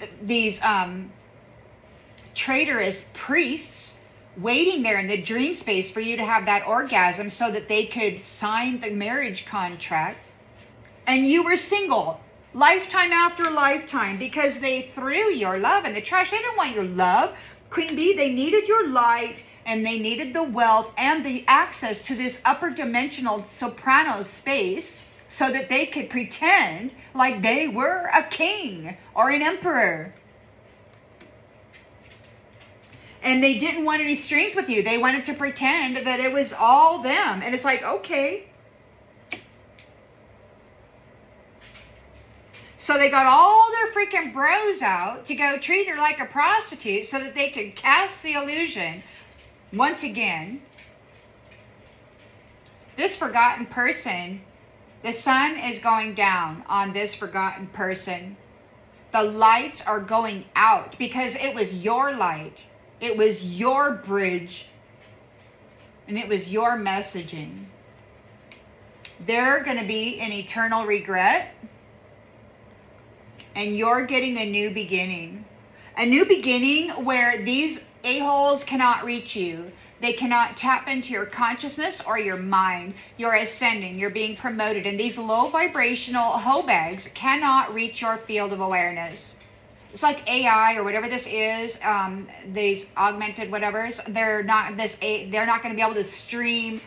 traitorous priests waiting there in the dream space for you to have that orgasm so that they could sign the marriage contract. And you were single, lifetime after lifetime, because they threw your love in the trash. They didn't want your love, Queen Bee. They needed your light, and they needed the wealth and the access to this upper dimensional soprano space so that they could pretend like they were a king or an emperor. And they didn't want any strings with you. They wanted to pretend that it was all them. And it's like, okay. So they got all their freaking bros out to go treat her like a prostitute so that they could cast the illusion. Once again, this forgotten person, the sun is going down on this forgotten person. The lights are going out because it was your light. It was your bridge. And it was your messaging. They're going to be in eternal regret. And you're getting a new beginning. A new beginning where these a-holes cannot reach you. They cannot tap into your consciousness or your mind. You're ascending. You're being promoted. And these low vibrational hoe bags cannot reach your field of awareness. It's like AI or whatever this is. These augmented whatevers. They're not going to be able to stream,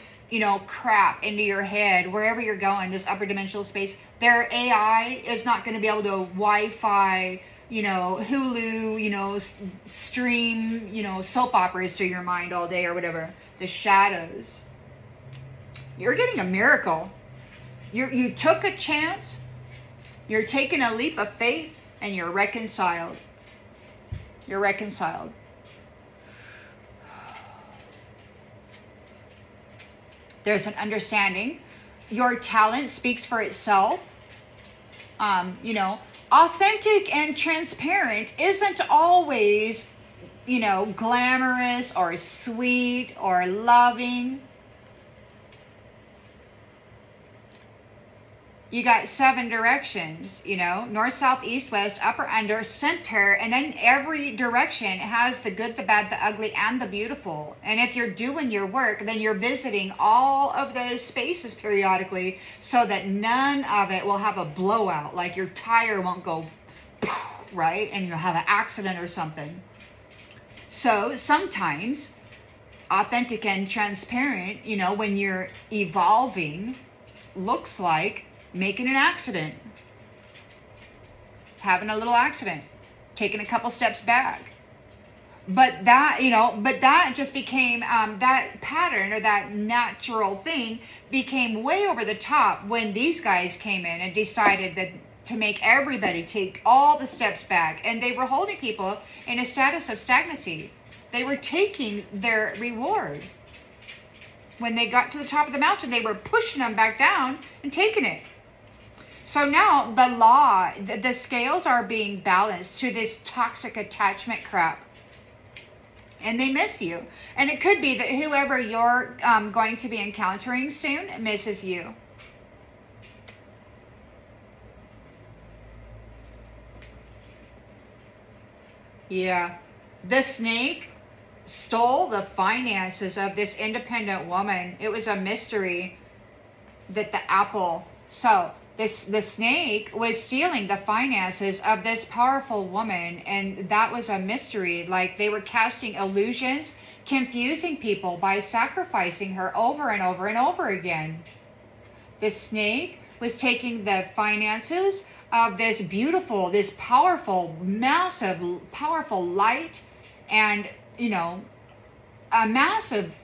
crap into your head wherever you're going. This upper dimensional space. Their AI is not going to be able to Wi-Fi, Hulu, stream, soap operas through your mind all day or whatever. The shadows. You're getting a miracle. You took a chance. You're taking a leap of faith and you're reconciled. You're reconciled. There's an understanding. Your talent speaks for itself. Authentic and transparent isn't always, glamorous or sweet or loving. You got 7 directions, north, south, east, west, upper, under, center, and then every direction has the good, the bad, the ugly, and the beautiful. And if you're doing your work, then you're visiting all of those spaces periodically so that none of it will have a blowout, like your tire won't go, right? And you'll have an accident or something. So sometimes authentic and transparent, when you're evolving, looks like making an accident, having a little accident, taking a couple steps back. But that just became, that pattern or that natural thing became way over the top when these guys came in and decided that to make everybody take all the steps back. And they were holding people in a status of stagnancy. They were taking their reward. When they got to the top of the mountain, they were pushing them back down and taking it. So now the scales are being balanced to this toxic attachment crap. And they miss you. And it could be that whoever you're going to be encountering soon misses you. Yeah. The snake stole the finances of this independent woman. It was a mystery that the apple... So the snake was stealing the finances of this powerful woman, and that was a mystery. Like, they were casting illusions, confusing people by sacrificing her over and over and over again. The snake was taking the finances of this beautiful, this powerful, massive, powerful light, and, you know, a massive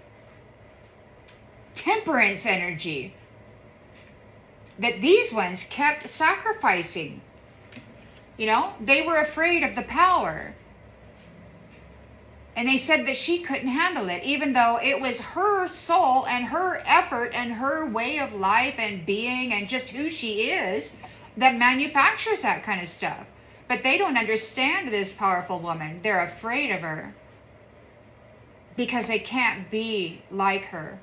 temperance energy that these ones kept sacrificing. You know, they were afraid of the power. And they said that she couldn't handle it, even though it was her soul and her effort and her way of life and being and just who she is that manufactures that kind of stuff. But they don't understand this powerful woman. They're afraid of her because they can't be like her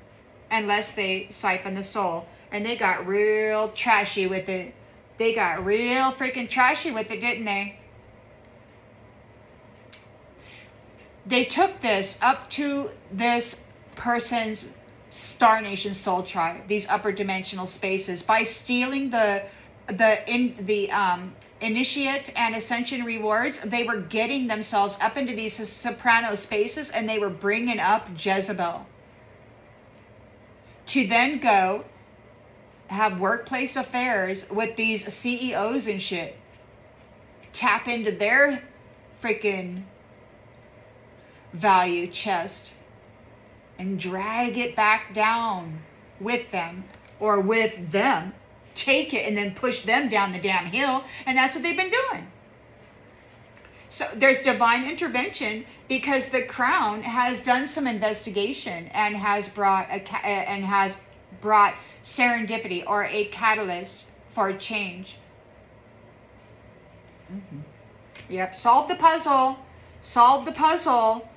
unless they siphon the soul. And they got real trashy with it. They got real freaking trashy with it, didn't they? They took this up to this person's Star Nation soul tribe, these upper dimensional spaces, by stealing the initiate and ascension rewards. They were getting themselves up into these soprano spaces, and they were bringing up Jezebel to then go have workplace affairs with these CEOs and shit. Tap into their freaking value chest and drag it back down with them, or with them. Take it and then push them down the damn hill. And that's what they've been doing. So there's divine intervention because the crown has done some investigation and has brought serendipity, or a catalyst for change. Yep, solve the puzzle. Solve the puzzle.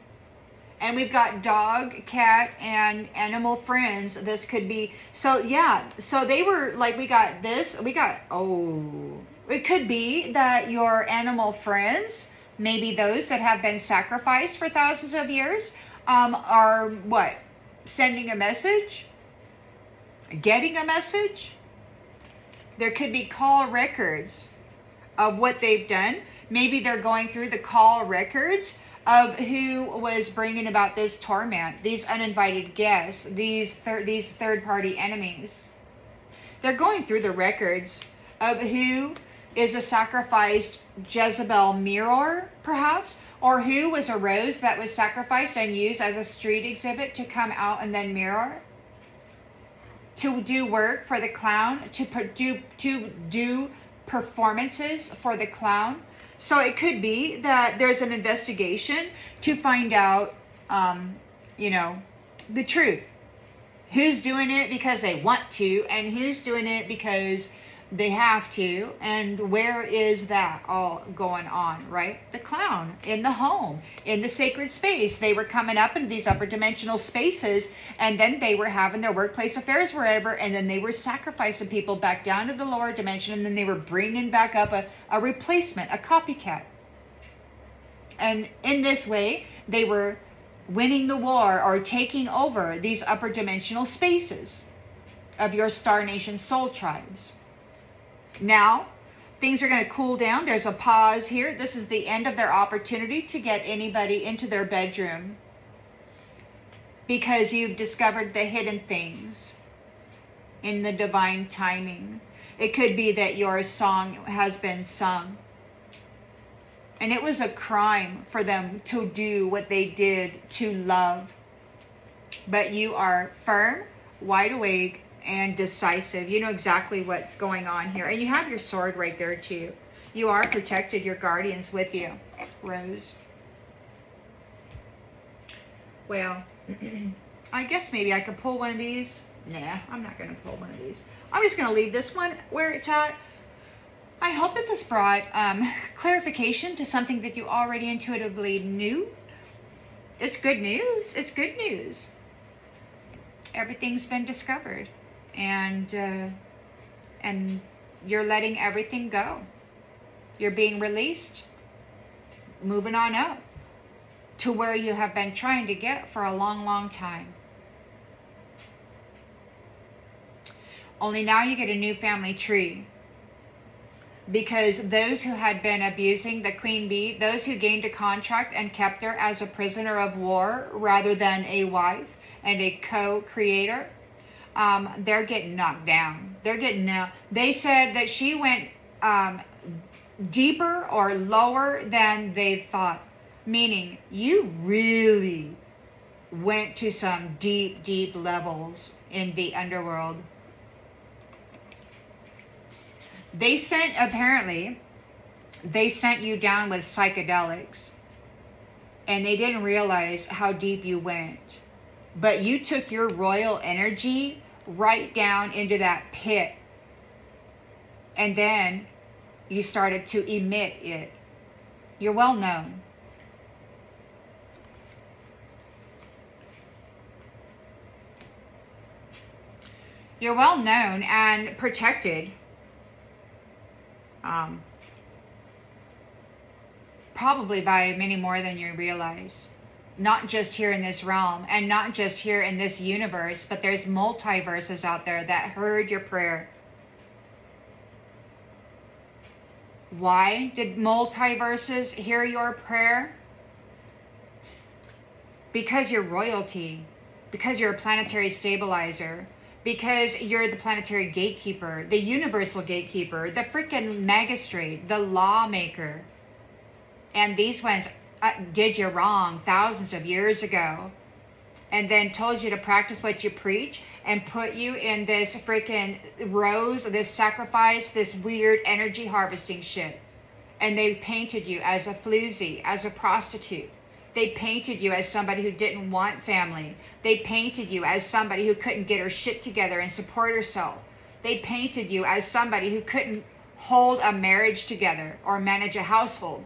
And we've got dog, cat, and animal friends. This could be, so yeah, so they were like, we got this, it could be that your animal friends, maybe those that have been sacrificed for thousands of years, are what? Sending a message? Getting a message? There could be call records of what they've done. Maybe they're going through the call records of who was bringing about this torment, these uninvited guests, these third-party enemies. They're going through the records of who is a sacrificed Jezebel mirror, perhaps, or who was a rose that was sacrificed and used as a street exhibit to come out and then mirror, to do work for the clown, to do performances for the clown. So it could be that there's an investigation to find out, the truth. Who's doing it because they want to, and who's doing it because they have to, and where is that all going on, right? The clown in the home, in the sacred space. They were coming up into these upper dimensional spaces, and then they were having their workplace affairs wherever, and then they were sacrificing people back down to the lower dimension, and then they were bringing back up a replacement, a copycat. And in this way, they were winning the war or taking over these upper dimensional spaces of your Star Nation soul tribes. Now, things are going to cool down. There's a pause here. This is the end of their opportunity to get anybody into their bedroom, because you've discovered the hidden things in the divine timing. It could be that your song has been sung, and it was a crime for them to do what they did to love. But you are firm, wide awake, and decisive. You know exactly what's going on here. And you have your sword right there too. You are protected. Your guardian's with you, Rose. Well, I guess maybe I could pull one of these. Nah, I'm not going to pull one of these. I'm just going to leave this one where it's at. I hope that this brought clarification to something that you already intuitively knew. It's good news. It's good news. Everything's been discovered, and you're letting everything go. You're being released, moving on up to where you have been trying to get for a long, long time. Only now you get a new family tree. Because those who had been abusing the queen bee, those who gained a contract and kept her as a prisoner of war rather than a wife and a co-creator, they're getting knocked down. They're getting out. They said that she went deeper or lower than they thought. Meaning, you really went to some deep, deep levels in the underworld. They sent, apparently, they sent you down with psychedelics. And they didn't realize how deep you went. But you took your royal energy right down into that pit. And then you started to emit it. You're well known. You're well known and protected. Probably by many more than you realize. Not just here in this realm and not just here in this universe, but there's multiverses out there that heard your prayer. Why did multiverses hear your prayer? Because you're royalty, because you're a planetary stabilizer, because you're the planetary gatekeeper, the universal gatekeeper, the freaking magistrate, the lawmaker. And these ones did you wrong thousands of years ago and then told you to practice what you preach and put you in this freaking rose, this sacrifice, this weird energy harvesting shit. And they painted you as a floozy, as a prostitute. They painted you as somebody who didn't want family. They painted you as somebody who couldn't get her shit together and support herself. They painted you as somebody who couldn't hold a marriage together or manage a household.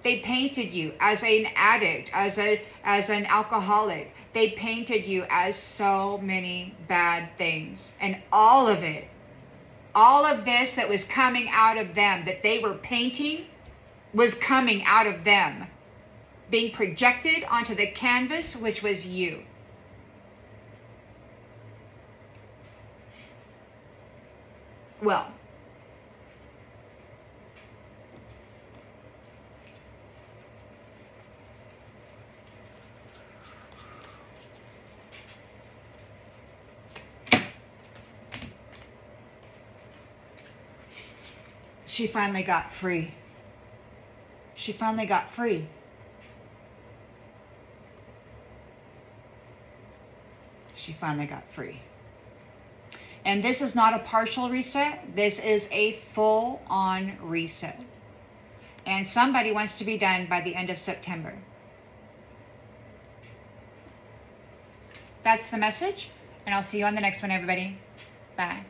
They painted you as an addict, as an alcoholic. They painted you as so many bad things. And all of it, all of this that was coming out of them, that they were painting, was coming out of them, being projected onto the canvas, which was you. Well, she finally got free. She finally got free. She finally got free. And this is not a partial reset. This is a full-on reset. And somebody wants to be done by the end of September. That's the message. And I'll see you on the next one, everybody. Bye.